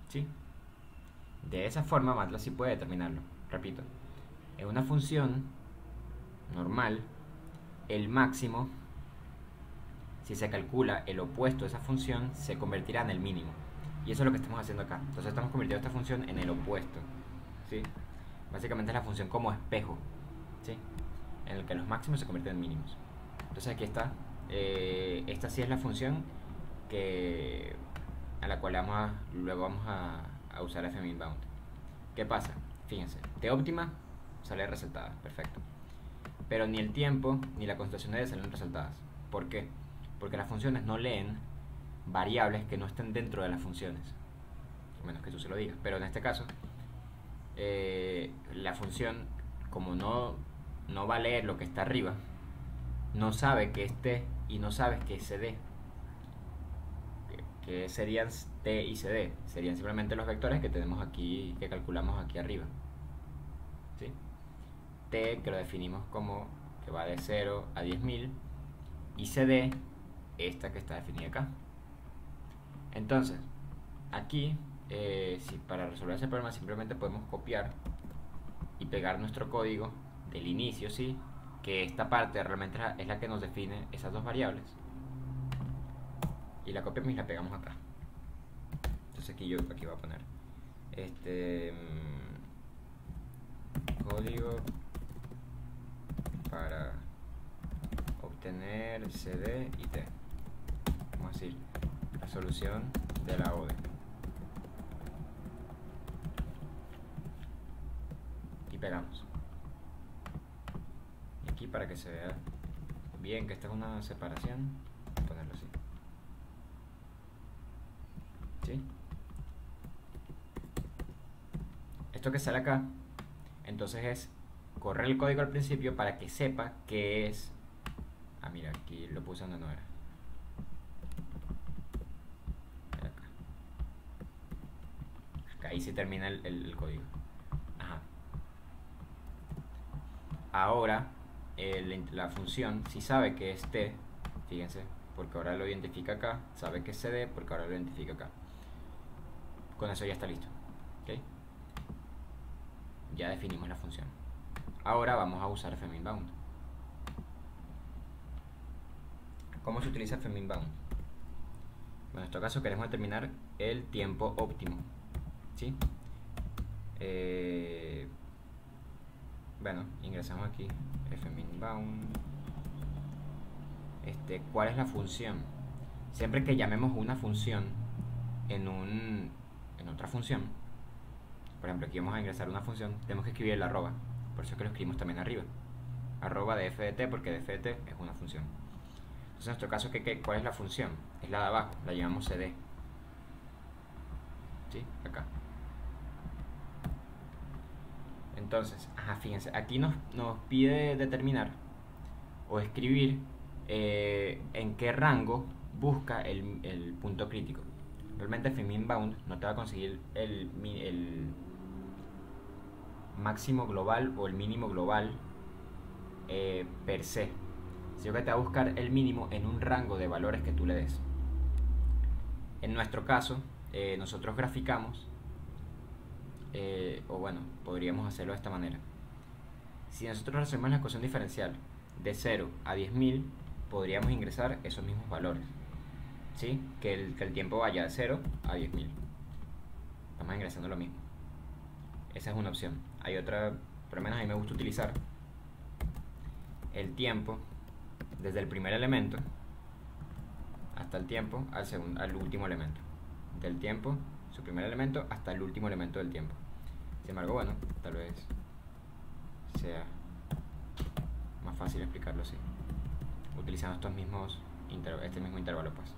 ¿sí? De esa forma MATLAB sí puede determinarlo. Repito, en una función normal, el máximo, si se calcula el opuesto de esa función, se convertirá en el mínimo. Y eso es lo que estamos haciendo acá. Entonces estamos convirtiendo esta función en el opuesto, ¿sí? Básicamente es la función como espejo, ¿sí?, en el que los máximos se convierten en mínimos. Entonces aquí está. Esta sí es la función a la cual luego vamos a usar fminbound. ¿Qué pasa? Fíjense, T óptima sale resaltada, perfecto. Pero ni el tiempo ni la concentración de D salen resaltadas. ¿Por qué? Porque las funciones no leen variables que no estén dentro de las funciones, a menos que tú se lo digas. Pero en este caso, la función, como no va a leer lo que está arriba, no sabe que es T y no sabe que es CD. Que serían T y CD, serían simplemente los vectores que tenemos aquí, que calculamos aquí arriba, ¿sí? T, que lo definimos como que va de 0 a 10.000, y CD, esta que está definida acá. Entonces, aquí, si para resolver ese problema simplemente podemos copiar y pegar nuestro código del inicio, ¿sí?, que esta parte realmente es la que nos define esas dos variables, y la copiamos y la pegamos acá. Entonces aquí voy a poner código para obtener CD y T. Vamos a decir la solución de la ODE. y pegamos. Y aquí, para que se vea bien que esta es una separación, voy a ponerlo así. ¿Sí? Esto que sale acá, entonces es correr el código al principio para que sepa que es... Ah, mira, aquí lo puse donde no era. Acá. Ahí sí termina el código. Ajá. Ahora, la función, si sabe que es t, fíjense, porque ahora lo identifica acá, sabe que es cd porque ahora lo identifica acá. Con eso ya está listo. ¿Okay? Ya definimos la función. Ahora vamos a usar fminbound. ¿Cómo se utiliza fminbound? Bueno, en este caso queremos determinar el tiempo óptimo. ¿Sí? Bueno, ingresamos aquí fminbound. ¿Cuál es la función? Siempre que llamemos una función en otra función, por ejemplo, aquí vamos a ingresar una función, tenemos que escribir el arroba, por eso es que lo escribimos también arriba, arroba de f de t, porque de f de t es una función. Entonces en nuestro caso, ¿cuál es la función? Es la de abajo, la llamamos cd. ¿Sí? Acá. Entonces, fíjense, aquí nos pide determinar o escribir en qué rango busca el punto crítico. Realmente fminbound no te va a conseguir el máximo global o el mínimo global per se, sino que te va a buscar el mínimo en un rango de valores que tú le des. En nuestro caso, nosotros graficamos, o bueno, podríamos hacerlo de esta manera. Si nosotros resolvemos la ecuación diferencial de 0 a 10.000, podríamos ingresar esos mismos valores. ¿Sí? Que el tiempo vaya de 0 a 10.000. Estamos ingresando lo mismo. Esa es una opción. Hay otra, por lo menos a mí me gusta utilizar el tiempo desde el primer elemento hasta el tiempo al último elemento. Del tiempo, su primer elemento, hasta el último elemento del tiempo. Sin embargo, bueno, tal vez sea más fácil explicarlo así, utilizando este mismo intervalo, pues.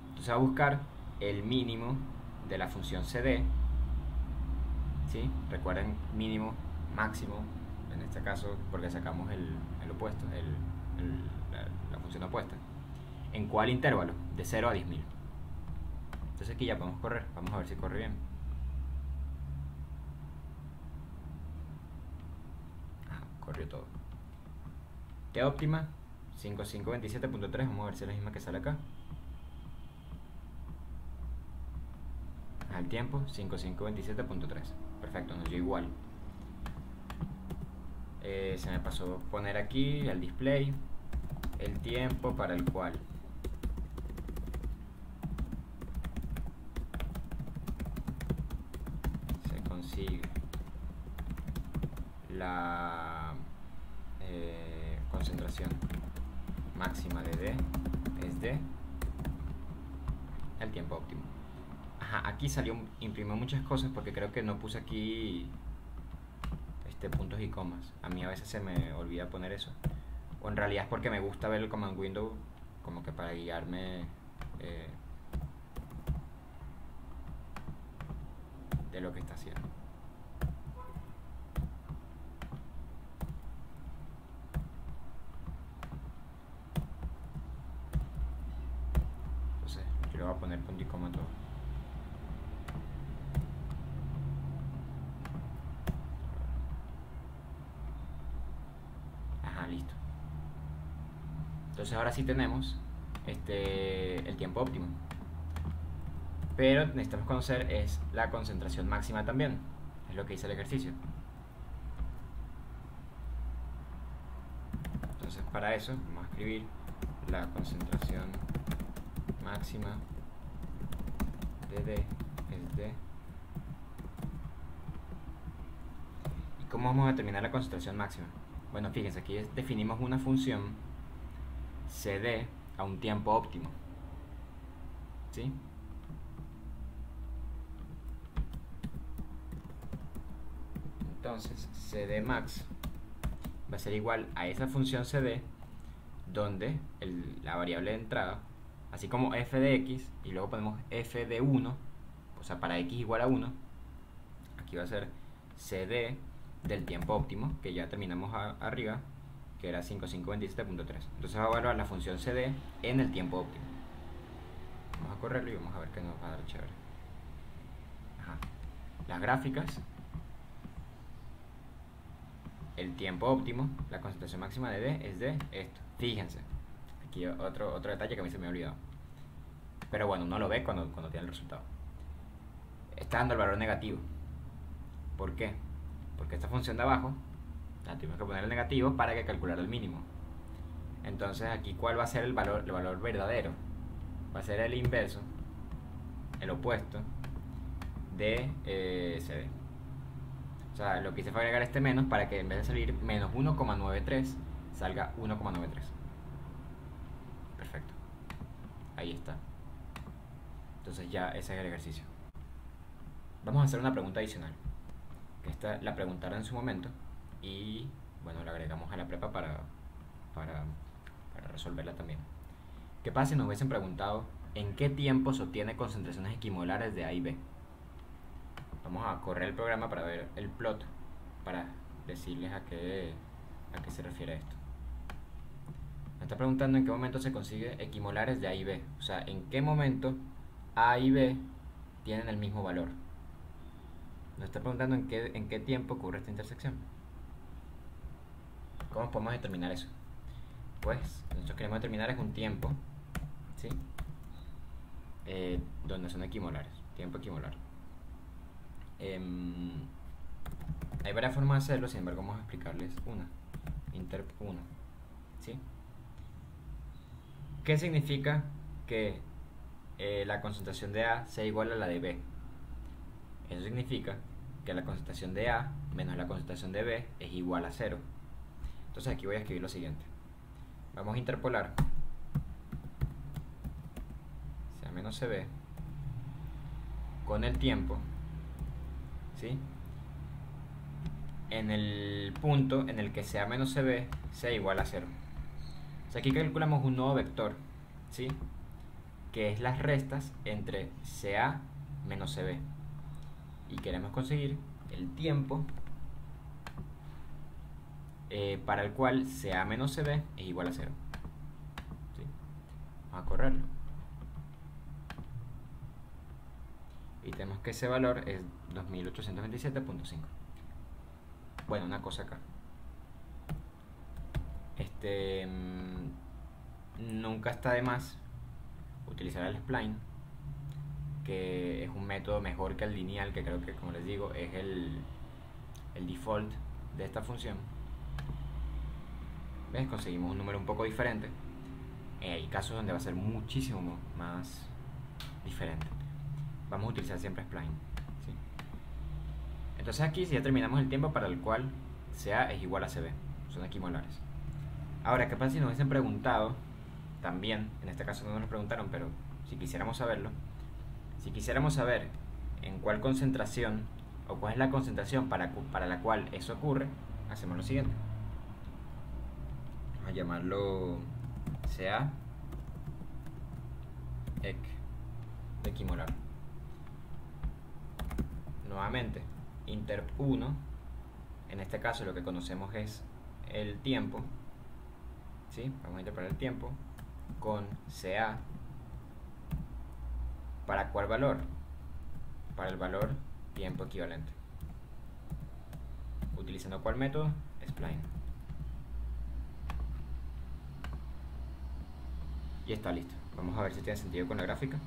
Entonces va a buscar el mínimo de la función cd, ¿sí? Recuerden, mínimo, máximo, en este caso porque sacamos el opuesto, la función opuesta. ¿En cuál intervalo? De 0 a 10.000. Entonces aquí ya podemos correr, vamos a ver si corre bien. Corrió todo. T óptima 5527.3, vamos a ver si es la misma que sale acá. Al tiempo 5527.3. Perfecto, nos dio igual. Se me pasó poner aquí el display el tiempo para el cual se consigue la concentración máxima de D es de el tiempo óptimo. Aquí imprimió muchas cosas porque creo que no puse aquí puntos y comas. A mí a veces se me olvida poner eso, o en realidad es porque me gusta ver el command window como que para guiarme de lo que está haciendo. Entonces yo le voy a poner punto y coma todo. Listo. Entonces ahora sí tenemos el tiempo óptimo, pero necesitamos conocer es la concentración máxima también, es lo que dice el ejercicio. Entonces para eso vamos a escribir la concentración máxima de D es D. ¿Y cómo vamos a determinar la concentración máxima? Bueno, fíjense, aquí definimos una función cd a un tiempo óptimo, ¿sí? Entonces CD max va a ser igual a esa función CD, donde la variable de entrada, así como f de x, y luego ponemos f de 1, o sea, para x igual a 1, aquí va a ser CD del tiempo óptimo, que ya terminamos arriba, que era 5527.3. Entonces va a evaluar la función CD en el tiempo óptimo. Vamos a correrlo y vamos a ver qué nos va a dar chévere. Ajá. Las gráficas, el tiempo óptimo, la concentración máxima de D es de esto. Fíjense, aquí otro detalle que a mí se me ha olvidado. Pero bueno, uno lo ve cuando tiene el resultado. Está dando el valor negativo. ¿Por qué? Porque esta función de abajo la tuvimos que poner el negativo para que calculara el mínimo. Entonces aquí, ¿cuál va a ser el valor verdadero? Va a ser el inverso, el opuesto de CD. O sea, lo que hice fue agregar este menos para que en vez de salir menos 1,93 salga 1,93. Perfecto. Ahí está. Entonces ya ese es el ejercicio. Vamos a hacer una pregunta adicional. Que esta la preguntaron en su momento y bueno, la agregamos a la prepa para resolverla también. ¿Qué pasa si nos hubiesen preguntado en qué tiempo se obtiene concentraciones equimolares de A y B? Vamos a correr el programa para ver el plot, para decirles a qué se refiere esto. Me está preguntando en qué momento se consigue equimolares de A y B. O sea, en qué momento A y B tienen el mismo valor. Nos está preguntando en qué tiempo ocurre esta intersección. ¿Cómo podemos determinar eso? Pues nosotros queremos determinar es un tiempo, ¿sí? Donde son equimolares, tiempo equimolar. Hay varias formas de hacerlo, sin embargo vamos a explicarles una. Interp 1, ¿sí? ¿Qué significa que la concentración de A sea igual a la de B? Eso significa que la concentración de A menos la concentración de B es igual a 0. Entonces aquí voy a escribir lo siguiente. Vamos a interpolar sea menos CB con el tiempo, ¿sí? En el punto en el que sea menos CB sea igual a 0. O sea, aquí calculamos un nuevo vector, ¿sí? Que es las restas entre CA menos CB. Y queremos conseguir el tiempo para el cual CA menos CB es igual a 0. ¿Sí? Vamos a correrlo. Y tenemos que ese valor es 2827.5. Bueno, una cosa acá. Nunca está de más utilizar el spline, que es un método mejor que el lineal, que creo que, como les digo, es el default de esta función. ¿Ves? Conseguimos un número un poco diferente. Hay casos donde va a ser muchísimo más diferente. Vamos a utilizar siempre spline, ¿sí? Entonces aquí ya terminamos el tiempo para el cual CA es igual a CB. Son equimolares. Ahora, ¿qué pasa si nos hubiesen preguntado también? En este caso no nos lo preguntaron, pero si quisiéramos saberlo, si quisiéramos saber en cuál concentración o cuál es la concentración para la cual eso ocurre, hacemos lo siguiente. Vamos a llamarlo CA equimolar. Nuevamente, interp 1, en este caso lo que conocemos es el tiempo, ¿sí? Vamos a interpolar el tiempo con CA. ¿Para cuál valor? Para el valor tiempo equivalente. ¿Utilizando cuál método? Spline. Y está listo. Vamos a ver si tiene sentido con la gráfica.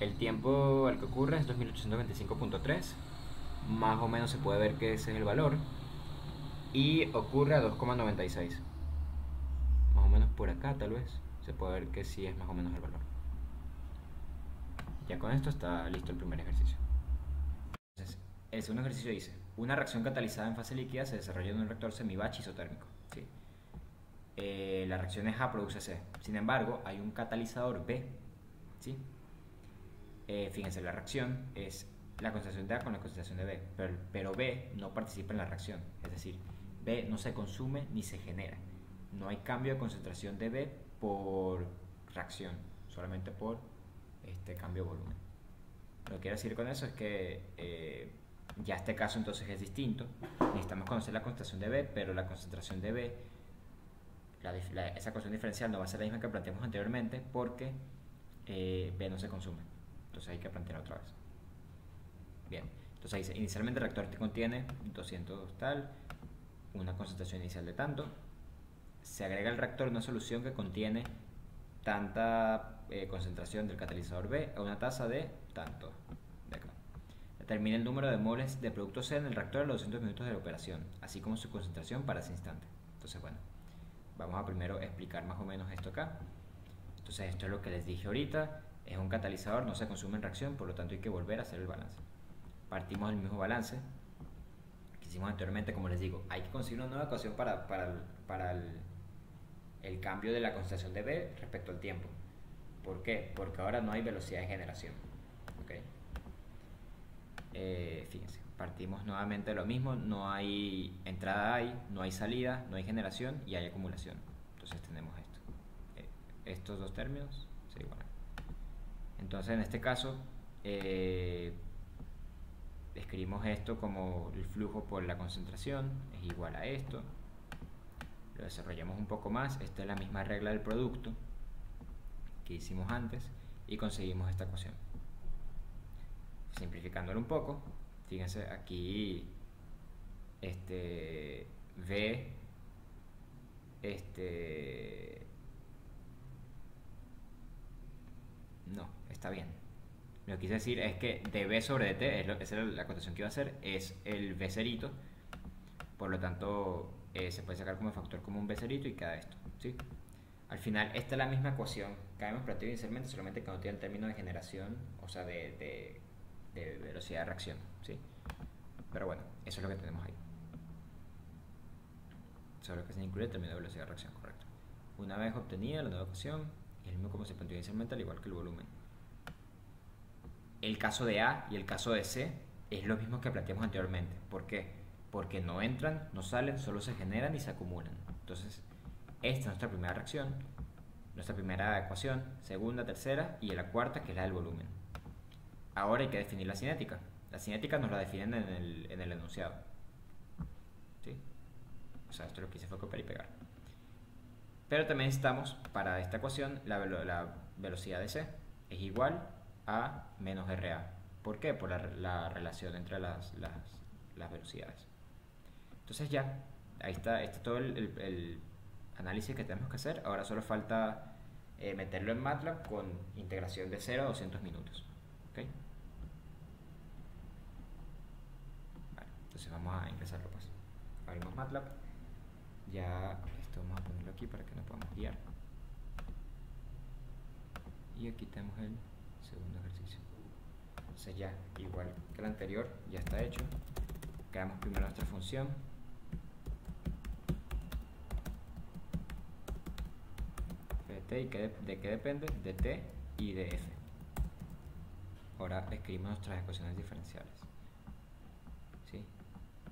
El tiempo al que ocurre es 2825.3. Más o menos se puede ver que ese es el valor. Y ocurre a 2,96. Más o menos por acá tal vez. Se puede ver que sí es más o menos el valor. Ya con esto está listo el primer ejercicio. Entonces, el segundo ejercicio dice: una reacción catalizada en fase líquida se desarrolla en un reactor semibatch isotérmico, ¿sí? La reacción es A produce C. Sin embargo, hay un catalizador B, ¿sí? Fíjense, la reacción es la concentración de A con la concentración de B, pero B no participa en la reacción, es decir, B no se consume ni se genera. No hay cambio de concentración de B por reacción, solamente por cambio de volumen. Lo que quiero decir con eso es que ya este caso entonces es distinto. Necesitamos conocer la concentración de B, pero la concentración de B, esa ecuación diferencial no va a ser la misma que planteamos anteriormente porque B no se consume. Entonces hay que plantear otra vez. Bien, entonces ahí dice, inicialmente el reactor contiene 200 tal, una concentración inicial de tanto. Se agrega al reactor una solución que contiene tanta concentración del catalizador B a una tasa de tanto de acá. Determina el número de moles de producto C en el reactor a los 200 minutos de la operación, así como su concentración para ese instante. Entonces, bueno, vamos a primero explicar más o menos esto acá. Entonces, esto es lo que les dije ahorita. Es un catalizador, no se consume en reacción, por lo tanto hay que volver a hacer el balance. Partimos del mismo balance que hicimos anteriormente, como les digo. Hay que conseguir una nueva ecuación para el cambio de la concentración de B respecto al tiempo. ¿Por qué? Porque ahora no hay velocidad de generación. ¿Okay? Fíjense, partimos nuevamente de lo mismo. No hay entrada, no hay salida, no hay generación y hay acumulación. Entonces tenemos esto. Estos dos términos se igualan. Entonces en este caso escribimos esto como el flujo por la concentración es igual a esto. Lo desarrollamos un poco más. Esta es la misma regla del producto que hicimos antes y conseguimos esta ecuación. Simplificándolo un poco, fíjense aquí V no, está bien. Lo que quise decir es que dB sobre dt, esa era la cotación que iba a hacer, es el V cerito. Por lo tanto, se puede sacar como factor común V cerito y queda esto, ¿sí? Al final, esta es la misma ecuación que habíamos planteado inicialmente, solamente que no tiene el término de generación, o sea, de velocidad de reacción, ¿sí? Pero bueno, eso es lo que tenemos ahí. Solo que se incluye el término de velocidad de reacción, correcto. Una vez obtenida la nueva ecuación, es el mismo como se planteó inicialmente, al igual que el volumen. El caso de A y el caso de C es lo mismo que planteamos anteriormente. ¿Por qué? Porque no entran, no salen, solo se generan y se acumulan. Entonces, esta es nuestra primera reacción, nuestra primera ecuación, segunda, tercera y la cuarta, que es la del volumen. Ahora hay que definir la cinética. La cinética nos la definen en el enunciado. ¿Sí? O sea, esto lo que hice fue copiar y pegar. Pero también necesitamos, para esta ecuación, la velocidad de C es igual a menos RA. ¿Por qué? Por la relación entre las velocidades. Entonces ya, ahí está todo el análisis que tenemos que hacer. Ahora solo falta meterlo en MATLAB con integración de 0 a 200 minutos. ¿Okay? Vale, entonces vamos a ingresarlo pues. Abrimos MATLAB. Ya esto vamos a ponerlo aquí para que nos podamos guiar. Y aquí tenemos el segundo ejercicio. Entonces ya, igual que el anterior, ya está hecho. Creamos primero nuestra función. ¿Y de qué depende? De t y de f. Ahora escribimos nuestras ecuaciones diferenciales. ¿Sí?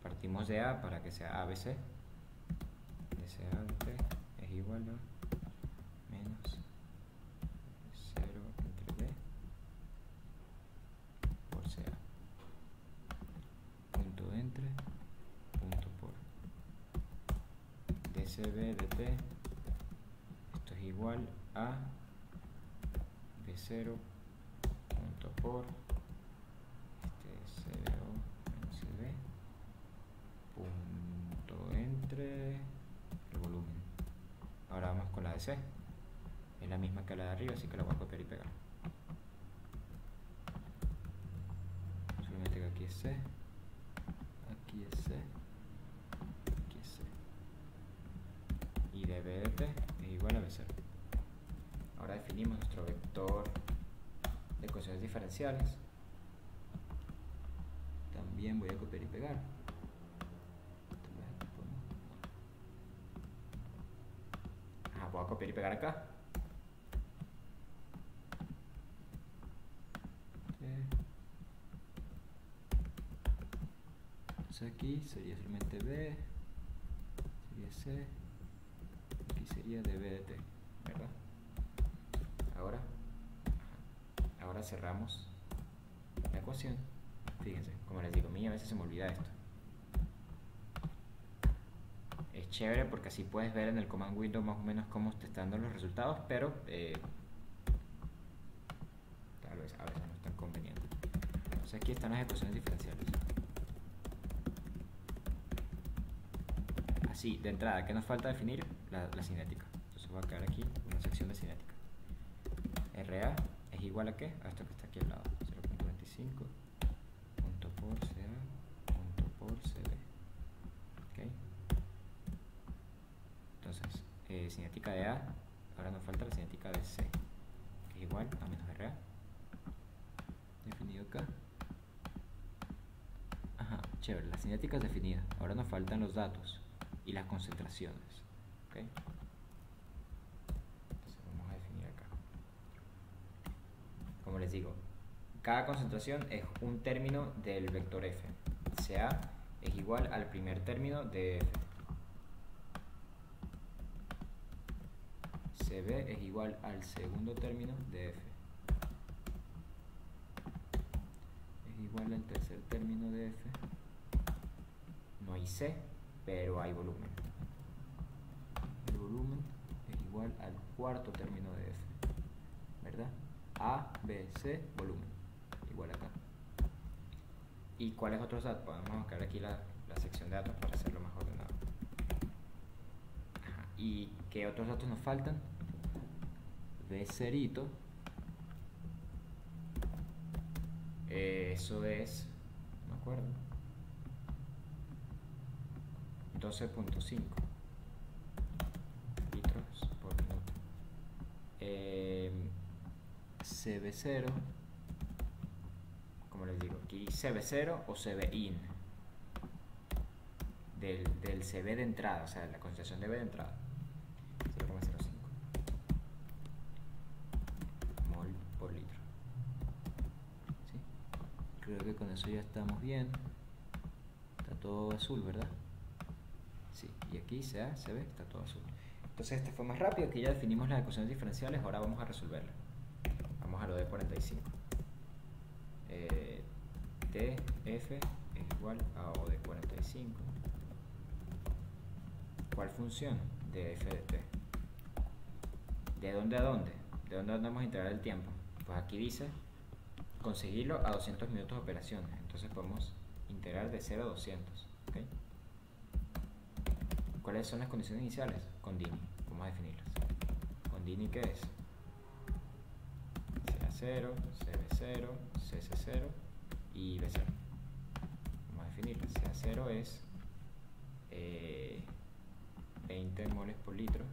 Partimos de A para que sea ABC. De CA de t es igual a menos 0 entre D por CA. Punto entre, punto por. dCB de t, esto es igual a B0 punto por CBO menos CB punto entre el volumen. Ahora vamos con la de C. Es la misma que la de arriba, así que la voy a copiar y pegar. Solamente que aquí es C, aquí es C, aquí es C. Y dB de t es igual a B0. Ahora definimos nuestro vector de ecuaciones diferenciales. También voy a copiar y pegar. Voy a copiar y pegar acá. Entonces aquí sería solamente B, sería C, aquí sería de B de T, ¿verdad? Ahora cerramos la ecuación. Fíjense, como les digo, a mí a veces se me olvida esto. Es chévere porque así puedes ver en el command window más o menos cómo te están dando los resultados, pero tal vez a veces no es tan conveniente. Entonces aquí están las ecuaciones diferenciales. Así, de entrada, ¿qué nos falta definir? La cinética. Entonces voy a quedar aquí una sección de cinética. RA es igual a ¿qué? A esto que está aquí al lado. 0.25 punto por CA punto por CB. ¿Ok? Entonces, cinética de A, ahora nos falta la cinética de C, que es igual a menos RA. Definido acá. Ajá, chévere, la cinética es definida. Ahora nos faltan los datos y las concentraciones. ¿Ok? Entonces vamos a definir acá. Como les digo, cada concentración es un término del vector F. CA es igual al primer término de F. CB es igual al segundo término de F. Es igual al tercer término de F. No hay C, pero hay volumen. El volumen es igual al cuarto término de F, ¿verdad? A, B, C, volumen, igual acá. ¿Y cuáles otros datos? Vamos a buscar aquí la sección de datos para hacerlo más ordenado. Ajá. ¿Y qué otros datos nos faltan? B cerito, eso es, no me acuerdo, 12.5 litros por minuto. CB0, como les digo, aquí CB0 o CBIN del CB de entrada, o sea, la concentración de B de entrada, 0.05 mol por litro. ¿Sí? Creo que con eso ya estamos bien. Está todo azul, ¿verdad? Sí, y aquí CA, CB, está todo azul. Entonces este fue más rápido, que ya definimos las ecuaciones diferenciales. Ahora vamos a resolverlas. Vamos a lo de 45. TF es igual a O de 45. ¿Cuál función? De F de T. ¿De dónde a dónde? ¿De dónde vamos a integrar el tiempo? Pues aquí dice conseguirlo a 200 minutos de operación. Entonces podemos integrar de 0 a 200. ¿Okay? ¿Cuáles son las condiciones iniciales? Con Dini. Vamos a definirlas. ¿Con Dini qué es? CA0, CB0, CC0 y B0. Vamos a definirlas. CA0 es 20 moles por litro.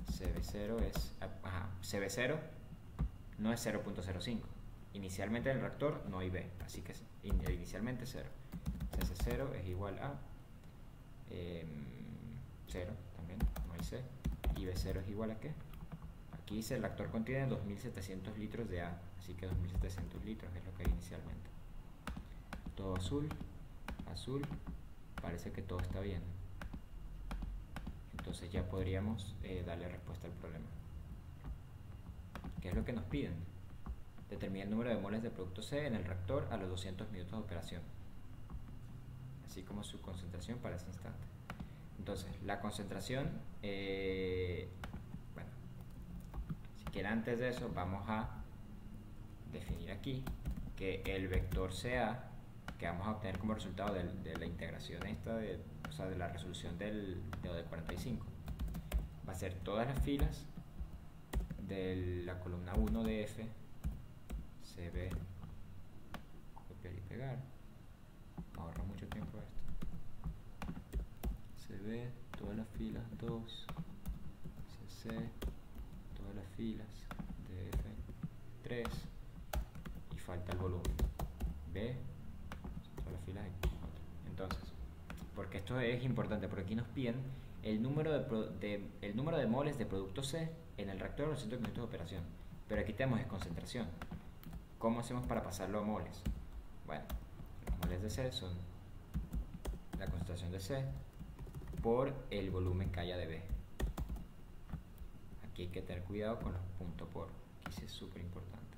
CB0 es... CB0 no es 0.05. Inicialmente en el reactor no hay B, así que inicialmente 0. CC0 es igual a 0 también, no hay C. Y B0 es igual a ¿qué? Aquí dice el reactor contiene 2700 litros de A, así que 2700 litros es lo que hay inicialmente. Todo azul, azul, parece que todo está bien. Entonces ya podríamos darle respuesta al problema. ¿Qué es lo que nos piden? Determina el número de moles de producto C en el reactor a los 200 minutos de operación, así como su concentración para ese instante. Entonces, la concentración, bueno, siquiera antes de eso vamos a definir aquí que el vector CA que vamos a obtener como resultado de la integración esta, o sea, de la resolución de 45, va a ser todas las filas de la columna 1 de F, CB, copiar y pegar, ahorra mucho tiempo esto. CB, todas las filas 2, CC, todas las filas de F, 3, y falta el volumen, B, todas las filas de 4. Entonces, porque esto es importante, porque aquí nos piden el número de moles de producto C en el reactor a los 200 minutos de operación, pero aquí tenemos concentración. ¿Cómo hacemos para pasarlo a moles? Bueno, los moles de C son la concentración de C por el volumen que haya de B. Aquí hay que tener cuidado con los puntos por, aquí sí es súper importante.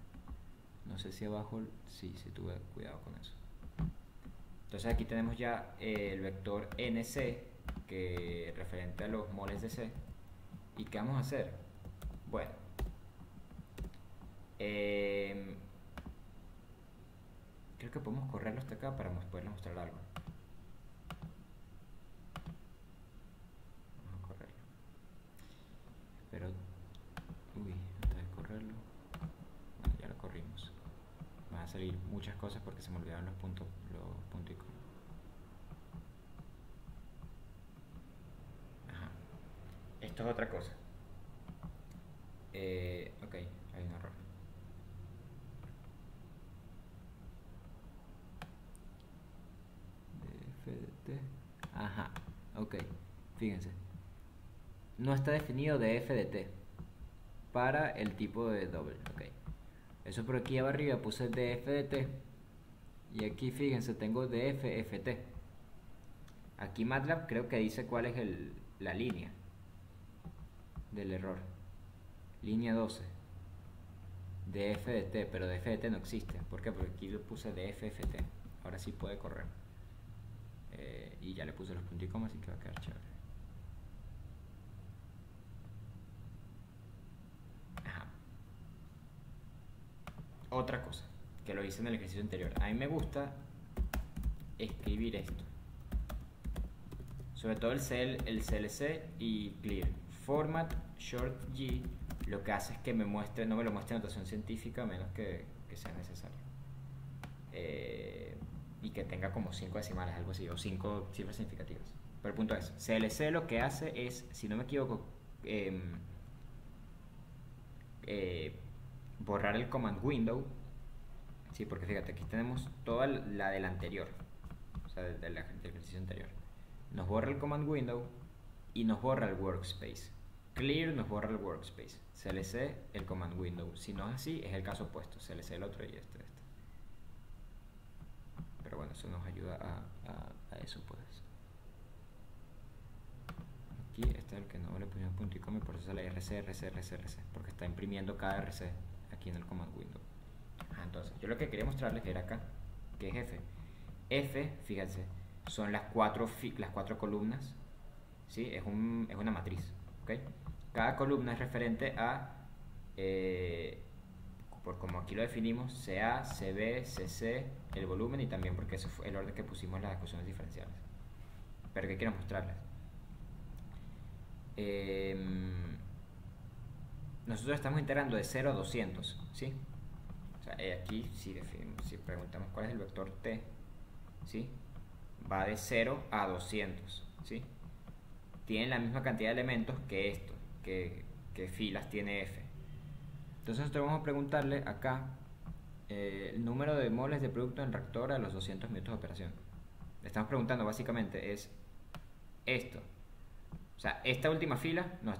No sé si abajo, sí tuve cuidado con eso. Entonces aquí tenemos ya el vector NC, que referente a los moles de C. ¿Y qué vamos a hacer? Bueno, creo que podemos correrlo hasta acá para poderles mostrar algo. Vamos a correrlo. Pero, uy, antes de correrlo, bueno, ya lo corrimos. Van a salir muchas cosas porque se me olvidaron los puntos y comas. Ajá. Esto es otra cosa. Ok, hay un error. DFDT. Ajá, ok. Fíjense. No está definido DFDT para el tipo de doble. Ok. Eso por aquí arriba puse DFDT. Y aquí fíjense, tengo DFFT. Aquí MATLAB creo que dice cuál es la línea del error. Línea 12. DFDT, pero DFDT no existe. ¿Por qué? Porque aquí le puse DFFT. Ahora sí puede correr. Y ya le puse los puntos y comas, así que va a quedar chévere. Ajá. Otra cosa, que lo hice en el ejercicio anterior. A mí me gusta escribir esto. Sobre todo el CLC y clear. Format short G lo que hace es que no me lo muestre en notación científica a menos que sea necesario. Y que tenga como 5 decimales, algo así, o 5 cifras significativas. Pero el punto es, CLC lo que hace es, si no me equivoco, borrar el command window. Sí, porque fíjate, aquí tenemos toda la del anterior, o sea, del ejercicio anterior. Nos borra el command window y nos borra el workspace. Clear nos borra el workspace. CLC el command window. Si no es así, es el caso opuesto. CLC el otro y este. Pero bueno, eso nos ayuda a eso, pues. Aquí está el que no le pusimos punto y coma, por eso sale RC, porque está imprimiendo cada RC aquí en el command window. Entonces, yo lo que quería mostrarles era acá, que es F. F, fíjense, son las cuatro columnas, ¿sí? Es una matriz, ¿ok? Cada columna es referente a, por como aquí lo definimos, CA, CB, CC, el volumen, y también porque ese fue el orden que pusimos en las ecuaciones diferenciales. Pero ¿qué quiero mostrarles? Nosotros estamos integrando de 0 a 200, ¿sí? O sea, aquí si preguntamos cuál es el vector t, ¿sí? Va de 0 a 200, ¿sí? Tienen la misma cantidad de elementos que esto, que filas tiene f. Entonces nosotros vamos a preguntarle acá el número de moles de producto en reactor a los 200 minutos de operación. Le estamos preguntando básicamente es esto. O sea, esta última fila, no,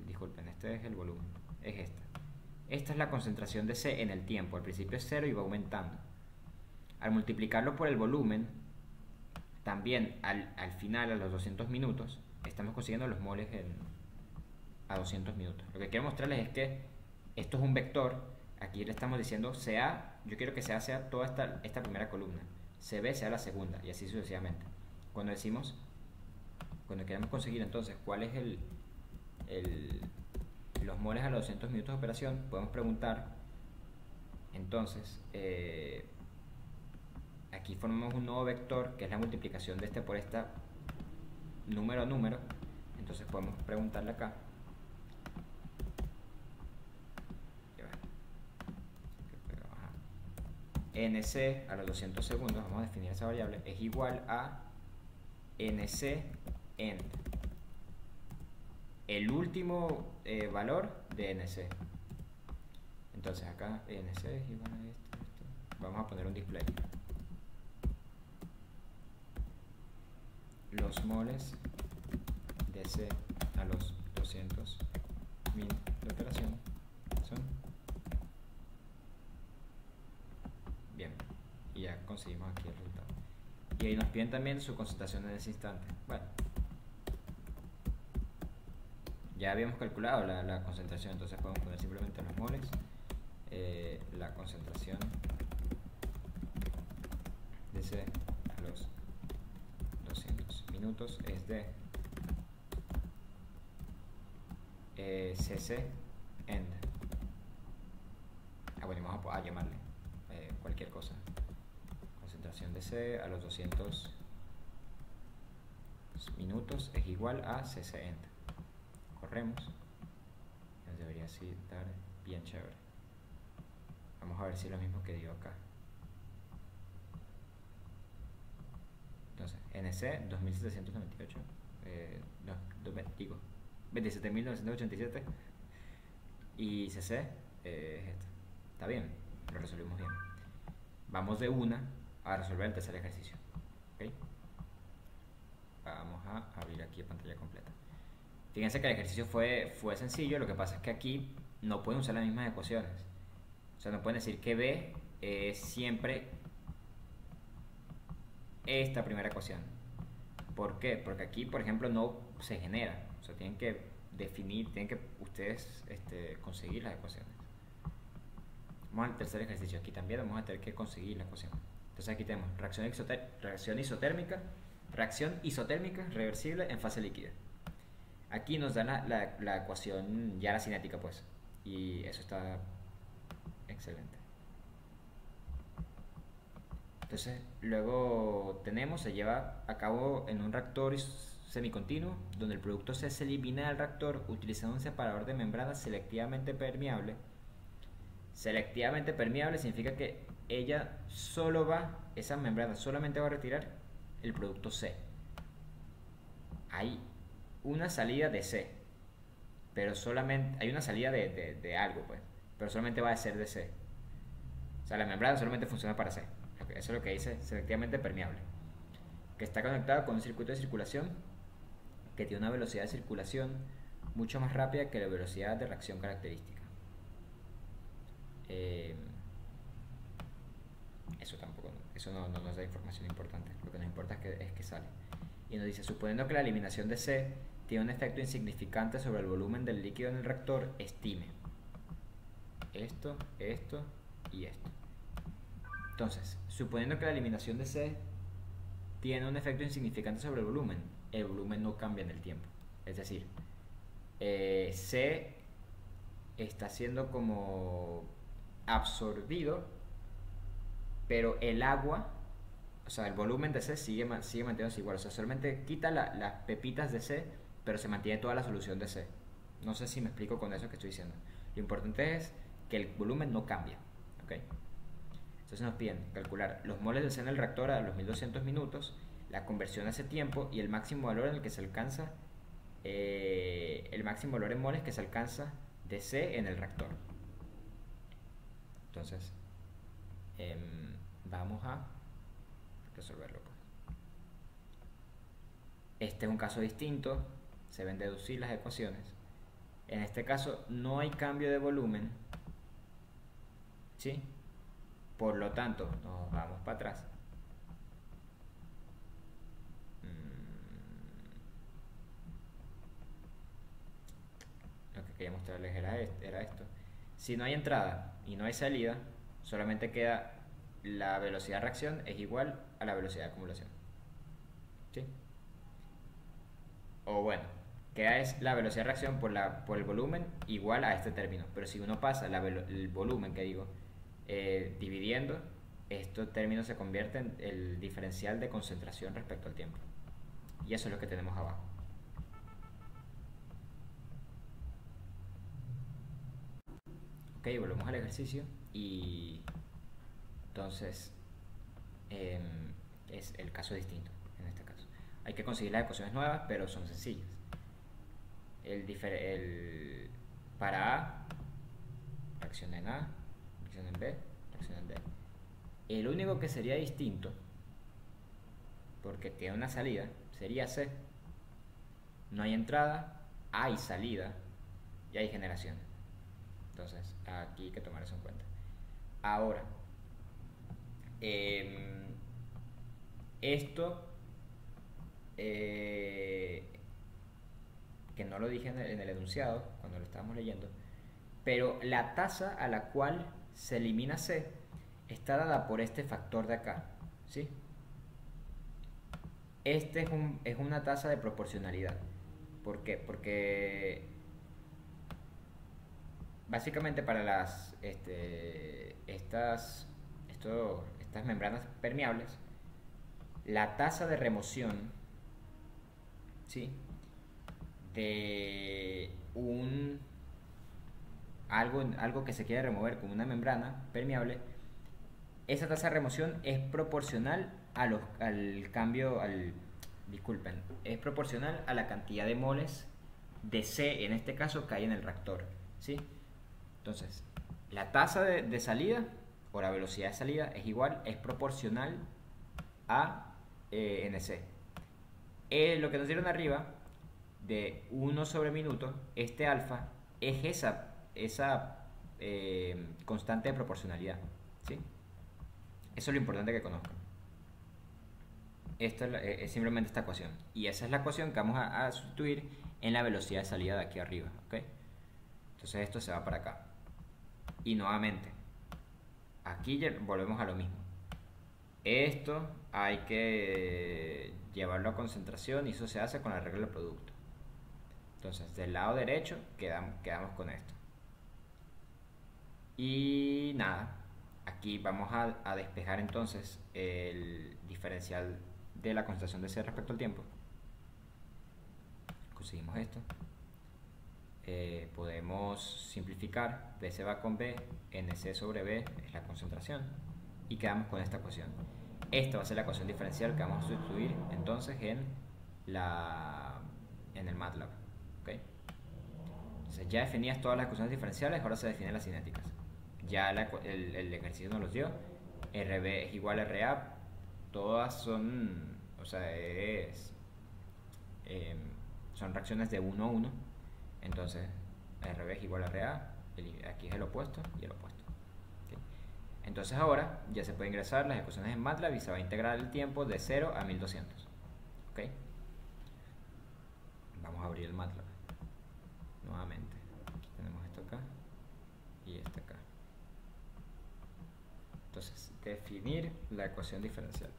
disculpen, este es el volumen, es esta. Esta es la concentración de C en el tiempo. Al principio es 0 y va aumentando. Al multiplicarlo por el volumen, también al final, a los 200 minutos, estamos consiguiendo los moles a 200 minutos. Lo que quiero mostrarles es que esto es un vector. Aquí le estamos diciendo CA, yo quiero que CA sea toda esta primera columna, CB sea la segunda, y así sucesivamente. Cuando queremos conseguir entonces cuál es los moles a los 200 minutos de operación, podemos preguntar entonces, aquí formamos un nuevo vector que es la multiplicación de este por esta número a número. Entonces podemos preguntarle acá NC a los 200 segundos, vamos a definir esa variable, es igual a NC end, el último valor de NC. Entonces acá NC es igual a esto. Vamos a poner un display. Los moles de C a los 200.000 de operación son. Bien, y ya conseguimos aquí el resultado. Y Y ahí nos piden también su concentración en ese instante. Bueno, ya habíamos calculado la concentración, entonces podemos poner simplemente los moles. La concentración de C a los 200 minutos es de cc end. Bueno, vamos a llamarle cualquier cosa. Concentración de C a los 200 minutos es igual a cc end. Corremos. Nos debería así dar bien chévere. Vamos a ver si es lo mismo que dio acá. Entonces, NC 2798. Digo, 27.987. Y CC es esto. Está bien, lo resolvimos bien. Vamos de una a resolver el tercer ejercicio. ¿Okay? Vamos a abrir aquí pantalla completa. Fíjense que el ejercicio fue sencillo, lo que pasa es que aquí no pueden usar las mismas ecuaciones. O sea, no pueden decir que B es siempre esta primera ecuación. ¿Por qué? Porque aquí, por ejemplo, no se genera. O sea, tienen que definir, tienen que ustedes conseguir las ecuaciones. Vamos al tercer ejercicio. Aquí también vamos a tener que conseguir la ecuación. Entonces aquí tenemos reacción isotérmica reversible en fase líquida. Aquí nos dan la ecuación ya la cinética, pues. Y eso está excelente. Entonces, luego se lleva a cabo en un reactor semicontinuo, donde el producto C se elimina del reactor utilizando un separador de membrana selectivamente permeable. Selectivamente permeable significa que esa membrana solamente va a retirar el producto C. Hay una salida de C, pero solamente hay una salida de algo, pues, pero solamente va a ser de C. O sea, la membrana solamente funciona para C. Eso es lo que dice selectivamente permeable, que está conectado con un circuito de circulación que tiene una velocidad de circulación mucho más rápida que la velocidad de reacción característica. Eso no nos da información importante. Lo que nos importa es que sale. Y nos dice, suponiendo que la eliminación de C tiene un efecto insignificante sobre el volumen del líquido en el reactor, estime esto y esto. Entonces, suponiendo que la eliminación de C tiene un efecto insignificante sobre el volumen no cambia en el tiempo. Es decir, C está siendo como absorbido, pero el agua, o sea, el volumen de C sigue manteniéndose igual. O sea, solamente quita las pepitas de C, pero se mantiene toda la solución de C. No sé si me explico con eso que estoy diciendo. Lo importante es que el volumen no cambia. ¿Okay? Entonces nos piden calcular los moles de C en el reactor a los 1200 minutos, la conversión a ese tiempo y el máximo valor en el que se alcanza, el máximo valor en moles que se alcanza de C en el reactor. Entonces, vamos a resolverlo. Este es un caso distinto, se deben deducir las ecuaciones. En este caso no hay cambio de volumen, ¿sí? Por lo tanto, nos vamos para atrás. Lo que quería mostrarles era esto. Si no hay entrada y no hay salida, solamente queda la velocidad de reacción es igual a la velocidad de acumulación. ¿Sí? O bueno, queda es la velocidad de reacción por el volumen igual a este término. Pero si uno pasa el volumen, dividiendo, este término se convierte en el diferencial de concentración respecto al tiempo. Y eso es lo que tenemos abajo. Ok, volvemos al ejercicio y entonces es el caso distinto en este caso. Hay que conseguir las ecuaciones nuevas, pero son sencillas. Para A, reacción en A, reacción en B, reacción en D. El único que sería distinto, porque tiene una salida, sería C. No hay entrada, hay salida y hay generación. Entonces, aquí hay que tomar eso en cuenta. Ahora, Esto, que no lo dije en el enunciado cuando lo estábamos leyendo, pero la tasa a la cual se elimina C está dada por este factor de acá, ¿sí? Este es una tasa de proporcionalidad. ¿Por qué? Porque básicamente para estas membranas permeables, la tasa de remoción, ¿sí? de un algo que se quiere remover con una membrana permeable, esa tasa de remoción es proporcional al cambio, disculpen, es proporcional a la cantidad de moles de C, en este caso, que hay en el reactor, ¿sí? Entonces, la tasa de salida o la velocidad de salida es proporcional a NC. Lo que nos dieron arriba de 1 sobre minuto, este alfa es esa constante de proporcionalidad, ¿sí? Eso es lo importante que conozcan. Esto es simplemente esta ecuación. Y esa es la ecuación que vamos a sustituir en la velocidad de salida de aquí arriba, ¿ok? Entonces esto se va para acá. Y nuevamente, aquí volvemos a lo mismo. Esto hay que llevarlo a concentración y eso se hace con la regla del producto. Entonces, del lado derecho quedamos con esto. Y nada, aquí vamos a despejar entonces el diferencial de la concentración de C respecto al tiempo. Conseguimos esto. Podemos simplificar, B se va con B, NC sobre B es la concentración y quedamos con esta ecuación. Esta va a ser la ecuación diferencial que vamos a sustituir entonces en el MATLAB. ¿Okay? Entonces ya definidas todas las ecuaciones diferenciales, ahora se definen las cinéticas. Ya el ejercicio nos los dio. RB es igual a RA, todas son, o sea, son reacciones de 1 a 1. Entonces, RB es igual a RA, aquí es el opuesto y el opuesto. ¿Okay? Entonces ahora ya se puede ingresar las ecuaciones en MATLAB y se va a integrar el tiempo de 0 a 1200. ¿Okay? Vamos a abrir el MATLAB nuevamente. Aquí tenemos esto acá y esto acá. Entonces, definir la ecuación diferencial.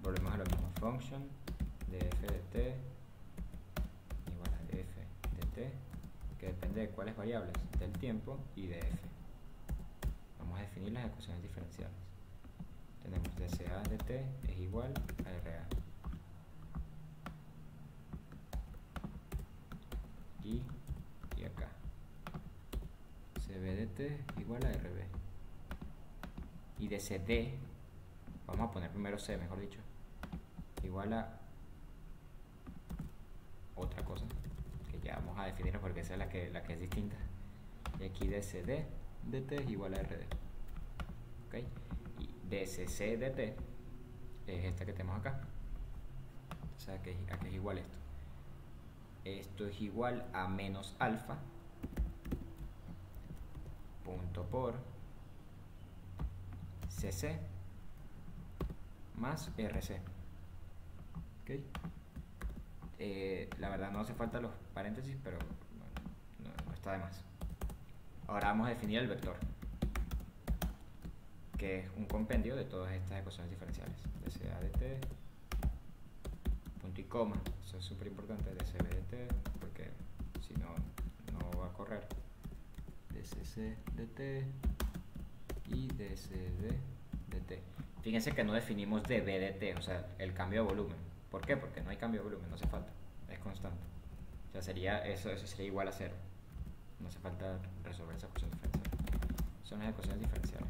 Volvemos a lo mismo. Function de f de t igual a df de t, que depende de cuáles variables, del tiempo y de f. Vamos a definir las ecuaciones diferenciales. Tenemos dca de t es igual a ra. Y acá. cb de t igual a rb. Y de cd, vamos a poner primero c, mejor dicho, igual a otra cosa que ya vamos a definir porque esa es la que es distinta. Y aquí dcd de t es igual a rd. ¿Okay? Y dcc de t es esta que tenemos acá. O sea, que aquí es igual esto. Esto es igual a menos alfa punto por cc más rc. ¿Okay? La verdad no hace falta los paréntesis, pero bueno, no está de más. Ahora vamos a definir el vector, que es un compendio de todas estas ecuaciones diferenciales. dca de t, punto y coma, eso es súper importante, dcb de t, porque si no, no va a correr. dcc de t y dcd de t. Fíjense que no definimos dB de t, o sea, el cambio de volumen. ¿Por qué? Porque no hay cambio de volumen, no hace falta, es constante. O sea, eso sería igual a 0. No hace falta resolver esa ecuación diferencial. Son las ecuaciones diferenciales.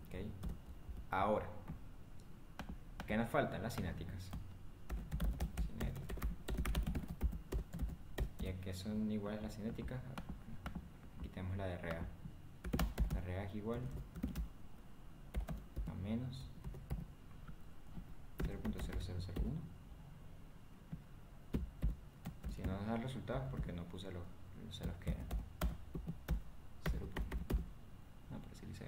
¿Okay? Ahora, ¿qué nos faltan? Las cinéticas. ¿Y a qué son iguales las cinéticas? Aquí tenemos la de RA. La RA es igual a menos 0.0001. Si no nos da resultados porque no puse los ceros que eran. 0. No, pero sí dice.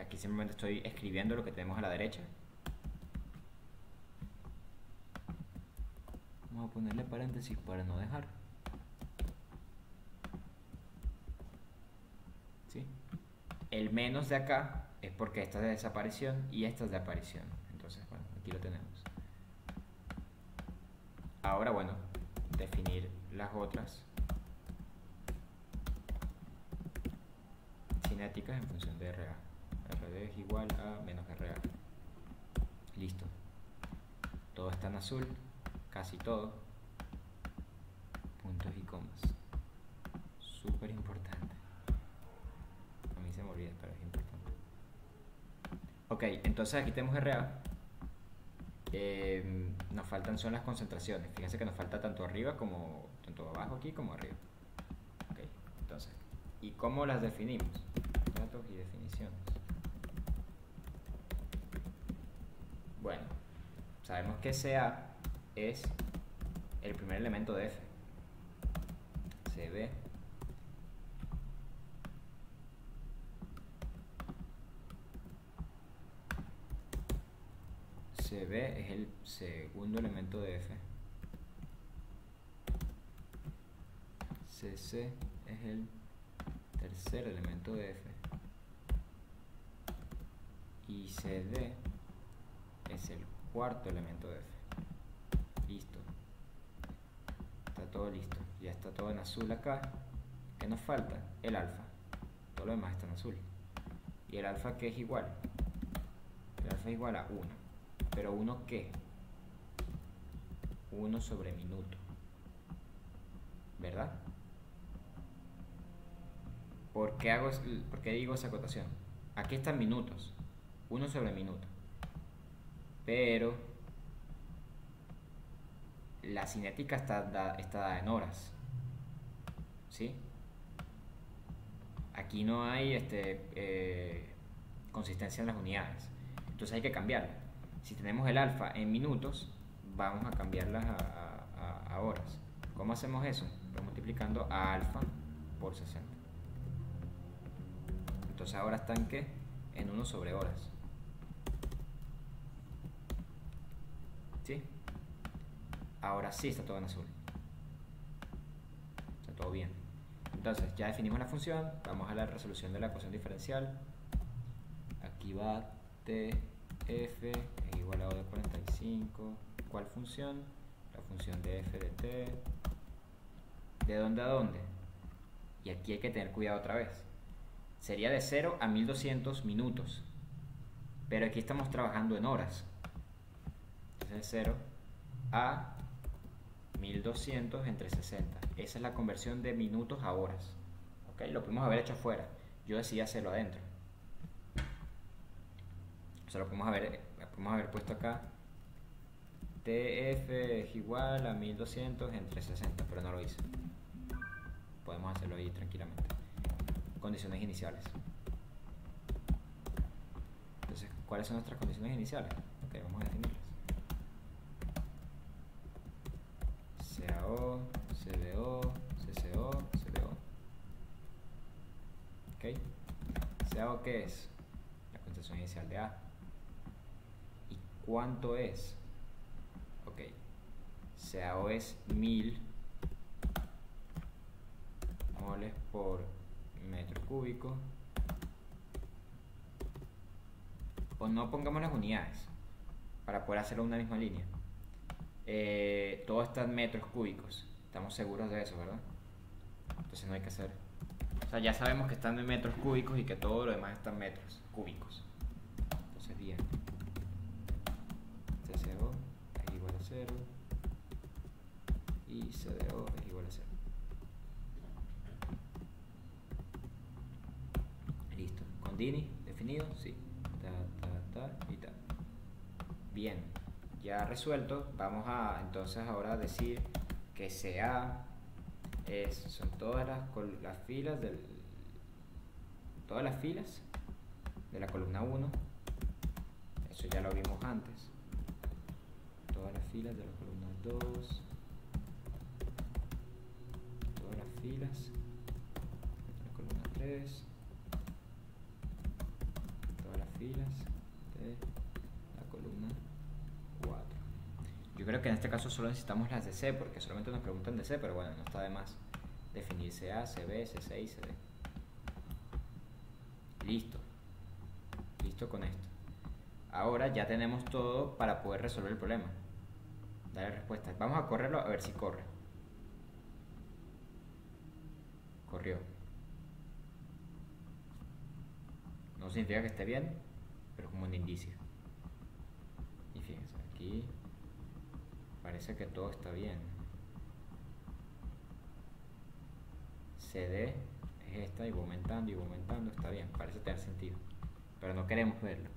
aquí simplemente estoy escribiendo lo que tenemos a la derecha. Vamos a ponerle paréntesis para no dejar. ¿Sí? El menos de acá es porque esta es de desaparición y esta es de aparición. Entonces, bueno, aquí lo tenemos. Ahora, bueno, definir las otras cinéticas en función de RA. RD es igual a menos RA. Listo. Todo está en azul, casi todo. Puntos y comas. Súper importante. A mí se me olvida, pero es importante. Ok, entonces aquí tenemos RA. Nos faltan son las concentraciones. Fíjense que nos falta tanto arriba como tanto abajo aquí como arriba. Ok, entonces, ¿y cómo las definimos? Datos y definiciones. Bueno, sabemos que CA es el primer elemento de F. CB CB es el segundo elemento de F. CC es el tercer elemento de F. Y CD es el cuarto elemento de F. Listo. Está todo listo. Ya está todo en azul acá. ¿Qué nos falta? El alfa. Todo lo demás está en azul. ¿Y el alfa qué es igual? El alfa es igual a 1. ¿Pero 1 qué? 1 sobre minuto. ¿Verdad? ¿Por qué digo esa acotación? Aquí están minutos. 1 sobre minuto. Pero la cinética está dada en horas. ¿Sí? Aquí no hay consistencia en las unidades. Entonces hay que cambiarla. Si tenemos el alfa en minutos, vamos a cambiarlas a horas. ¿Cómo hacemos eso? Pues multiplicando a alfa por 60. Entonces ahora están ¿qué? En 1 sobre horas. ¿Sí? Ahora sí está todo en azul. Está todo bien. Entonces ya definimos la función. Vamos a la resolución de la ecuación diferencial. Aquí va TF es igual a O de 45. ¿Cuál función? La función de f de t. ¿De dónde a dónde? Y aquí hay que tener cuidado otra vez. Sería de 0 a 1200 minutos. Pero aquí estamos trabajando en horas. Entonces de 0 a 1200 entre 60. Esa es la conversión de minutos a horas. ¿Ok? Lo podemos haber hecho afuera. Yo decidí hacerlo adentro. O sea, lo podemos haber puesto acá. TF es igual a 1200 entre 60, pero no lo hice. Podemos hacerlo ahí tranquilamente. Condiciones iniciales. Entonces, ¿cuáles son nuestras condiciones iniciales? Ok, vamos a definirlas. CAO, CBO, CCO, CBO. Ok. CAO, ¿qué es? La concentración inicial de A. ¿Y cuánto es? Ok. CAO es 1000 moles por metro cúbico. O no pongamos las unidades para poder hacerlo en una misma línea. Todo está en metros cúbicos. Estamos seguros de eso, ¿verdad? Entonces no hay que hacer. O sea, ya sabemos que están en metros cúbicos y que todo lo demás está en metros cúbicos. Entonces, bien. CCO es igual a 0 y CDO es igual a 0. Listo. ¿Con Dini definido? Sí. Y ta. Bien. Ya resuelto. Vamos a entonces ahora decir que CA son todas las filas todas las filas de la columna 1. Eso ya lo vimos antes. Todas las filas de la columna 2. Todas las filas de la columna 3. Todas las filas de la columna 4. Yo creo que en este caso solo necesitamos las de C, porque solamente nos preguntan de C, pero bueno, no está de más definir CA, CB, C6 y CD. Listo. Listo con esto. Ahora ya tenemos todo para poder resolver el problema. Dale respuesta. Vamos a correrlo a ver si corre. Corrió. No significa que esté bien, pero es como un indicio. Y fíjense, aquí parece que todo está bien. CD es esta y va aumentando, está bien, parece tener sentido. Pero no queremos verlo.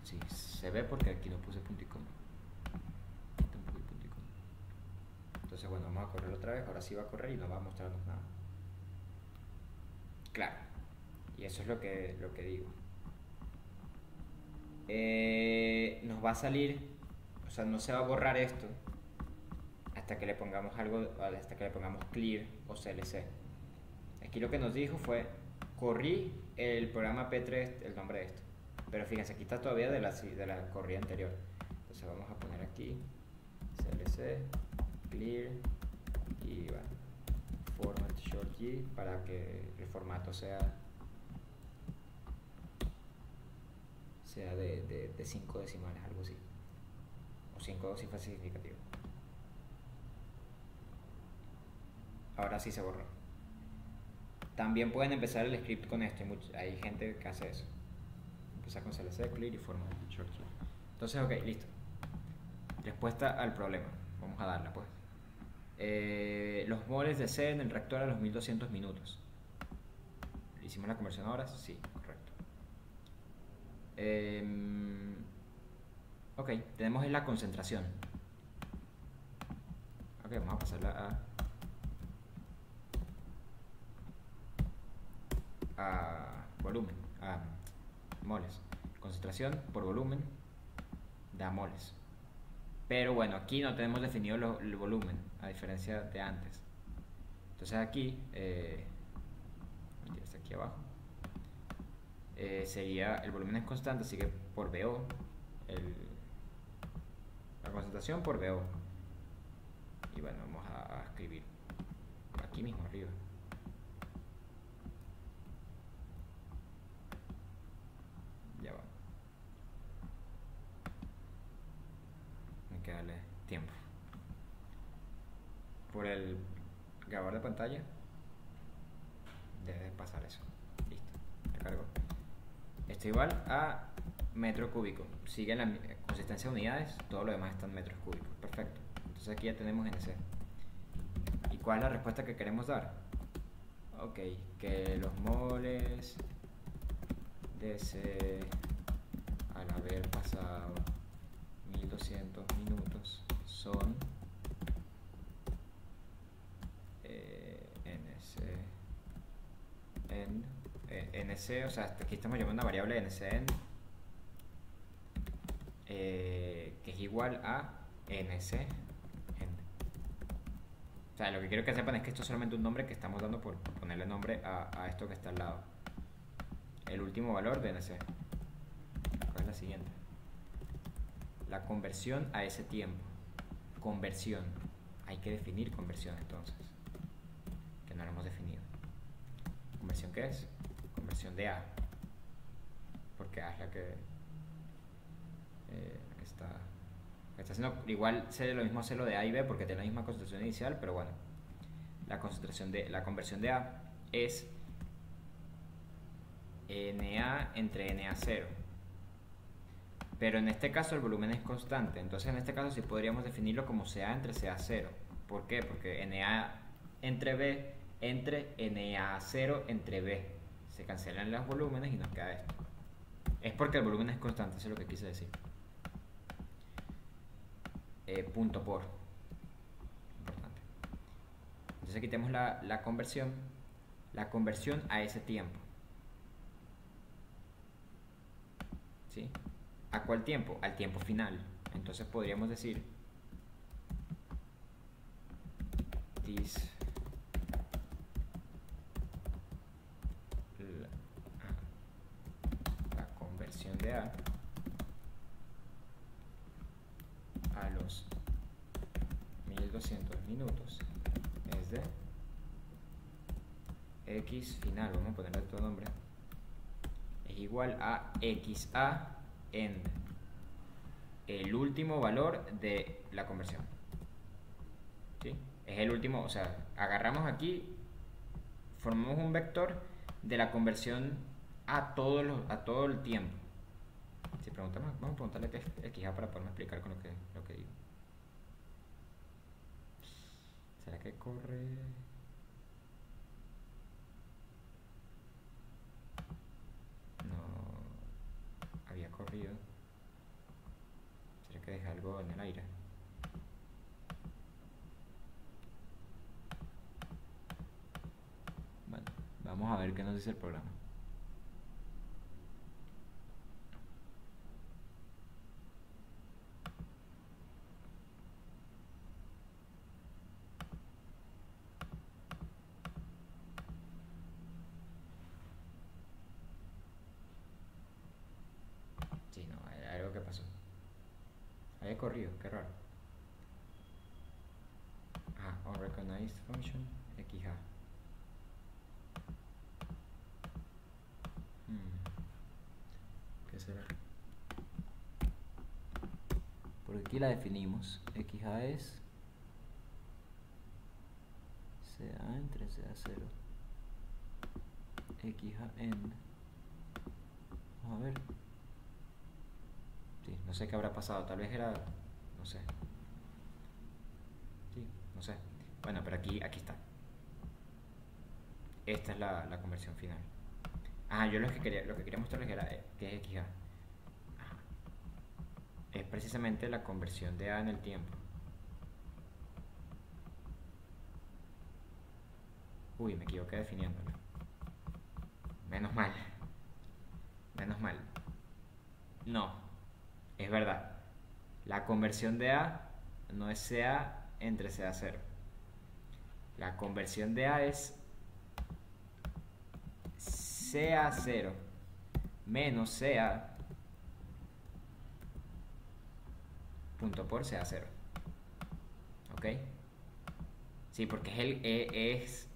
Sí, se ve porque aquí no puse punto y coma. Entonces bueno, vamos a correr otra vez. Ahora sí va a correr y no va a mostrarnos nada. Claro. Y eso es lo que digo. Nos va a salir, o sea, no se va a borrar esto hasta que le pongamos algo, hasta que le pongamos clear o CLC. Aquí lo que nos dijo fue: corrí el programa P3, el nombre de esto. Pero fíjense, aquí está todavía de la corrida anterior. Entonces vamos a poner aquí CLC, clear y bueno, format short G para que el formato sea de 5 decimales, algo así. O 5 cifras significativas. Ahora sí se borró. También pueden empezar el script con esto. Hay gente que hace eso. Empezar con CLC, clear y format short key. Entonces, ok, listo. Respuesta al problema. Vamos a darla, pues. Los moles de C en el reactor a los 1200 minutos. ¿Hicimos la conversión ahora? Sí, correcto. Ok, tenemos la concentración. Ok, vamos a pasarla a volumen, a moles. Concentración por volumen da moles. Pero bueno, aquí no tenemos definido el volumen, a diferencia de antes. Entonces aquí, aquí abajo, sería, el volumen es constante, así que por VO, la concentración por VO. Y bueno, vamos a escribir aquí mismo arriba. Ya va. Hay que darle tiempo. Por el grabador de pantalla debe pasar eso. Listo, recargo. Esto igual a metro cúbico. Sigue la consistencia de unidades, todo lo demás está en metros cúbicos. Perfecto. Entonces aquí ya tenemos NC. ¿Y cuál es la respuesta que queremos dar? Ok, que los moles de C al haber pasado 1200 minutos son NC, o sea, aquí estamos llamando una variable NCN que es igual a NC. O sea, lo que quiero que sepan es que esto es solamente un nombre que estamos dando por ponerle nombre a esto que está al lado. El último valor de NC. ¿Cuál es la siguiente? La conversión a ese tiempo. Conversión. Hay que definir conversión entonces. Que no lo hemos definido. ¿Conversión qué es? Conversión de A. Porque A es la que está haciendo. Igual sé lo mismo hacerlo de A y B porque tiene la misma concentración inicial, pero bueno. La conversión de A es Na entre Na0. Pero en este caso el volumen es constante. Entonces en este caso sí podríamos definirlo como CA entre CA0. ¿Por qué? Porque Na entre B entre Na0 entre B. Se cancelan los volúmenes y nos queda esto. Es porque el volumen es constante, eso es lo que quise decir. Punto por. Importante. Entonces aquí tenemos la conversión. La conversión a ese tiempo. ¿Sí? ¿A cuál tiempo? Al tiempo final. Entonces podríamos decir this conversión de a los 1200 minutos es de x final, vamos a ponerle otro nombre, es igual a xa en el último valor de la conversión. ¿Sí? Es el último, o sea, agarramos aquí, formamos un vector de la conversión a todo el tiempo. Si preguntamos, vamos a preguntarle qué es XA para poderme explicar con lo que digo. ¿Será que corre? No había corrido. ¿Será que deja algo en el aire? Bueno, vamos a ver qué nos dice el programa. Sí, no, hay algo que pasó. Había corrido, qué raro. Unrecognized function XA. ¿Qué será? Porque aquí la definimos. XA es CA entre CA0. XA end. Vamos a ver. Sí, no sé qué habrá pasado. Tal vez era... no sé. Sí, no sé. Bueno, pero aquí está. Esta es la conversión final. Yo lo que quería mostrarles era que es XA. Es precisamente la conversión de A en el tiempo. Uy, me equivoqué definiéndolo. Menos mal. Menos mal. No, es verdad. La conversión de A no es CA entre CA0. La conversión de A es CA0 menos CA punto por CA0. ¿Ok? Sí, porque es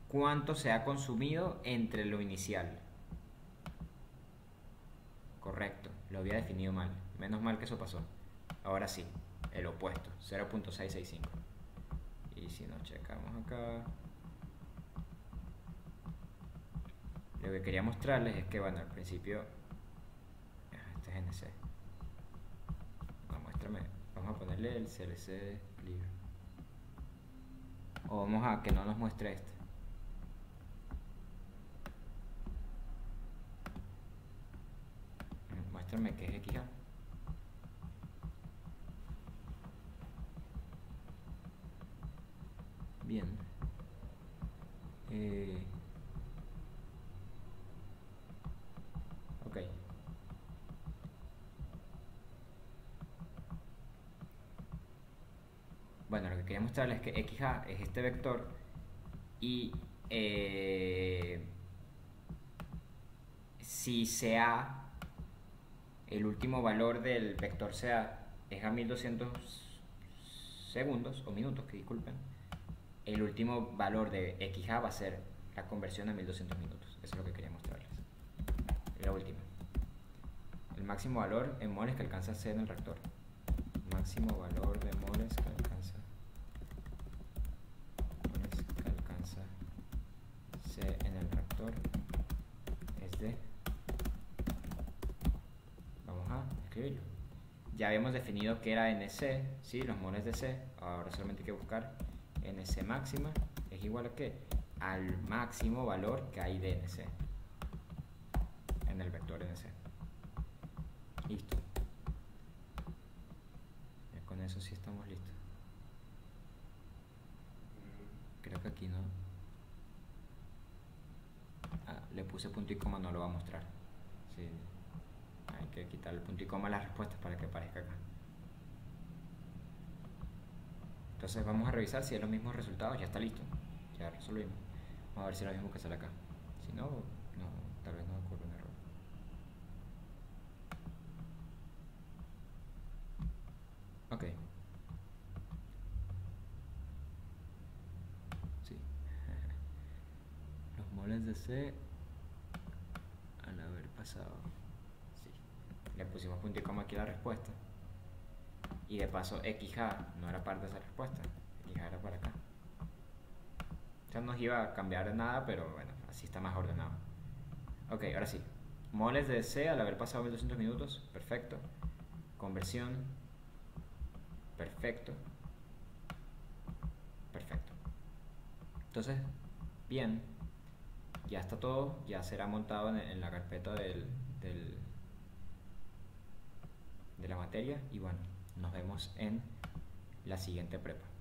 cuánto se ha consumido entre lo inicial. Correcto, lo había definido mal. Menos mal que eso pasó. Ahora sí, el opuesto, 0.665. Y si nos checamos acá, lo que quería mostrarles es que, bueno, al principio, este es NC. No, muéstrame, vamos a ponerle el CLC libre. O vamos a que no nos muestre este. Muéstrame que es XA. Bien. Ok. Bueno, lo que quería mostrarles es que XA es este vector y si CA, el último valor del vector CA es a 1200 segundos o minutos, que disculpen, el último valor de XA va a ser la conversión a 1200 minutos. Eso es lo que quería mostrarles. Y la última. El máximo valor en moles que alcanza C en el reactor. Máximo valor de moles que alcanza C en el reactor es de... Vamos a escribirlo. Ya habíamos definido que era NC, ¿sí? Los moles de C. Ahora solamente hay que buscar NC máxima. ¿Es igual a qué? Al máximo valor que hay de NC en el vector NC. Listo. Ya con eso sí estamos listos. Creo que aquí no. Le puse punto y coma, no lo va a mostrar. Sí. Hay que quitar el punto y coma a las respuestas para que aparezca acá. Entonces vamos a revisar si es los mismos resultados. Ya está listo. Ya resolvimos. Vamos a ver si es lo mismo que sale acá. Si no, tal vez no ocurre un error. Ok. Sí. Los moles de C al haber pasado. Sí. Le pusimos punto y coma aquí a la respuesta. Y de paso XA no era parte de esa respuesta. XA era para acá. O sea, no nos iba a cambiar nada, pero bueno, así está más ordenado. Ok, ahora sí. Moles de C al haber pasado 1200 minutos. Perfecto. Conversión. Perfecto. Perfecto. Entonces, bien. Ya está todo. Ya será montado en la carpeta de la materia. Y bueno, nos vemos en la siguiente prepa.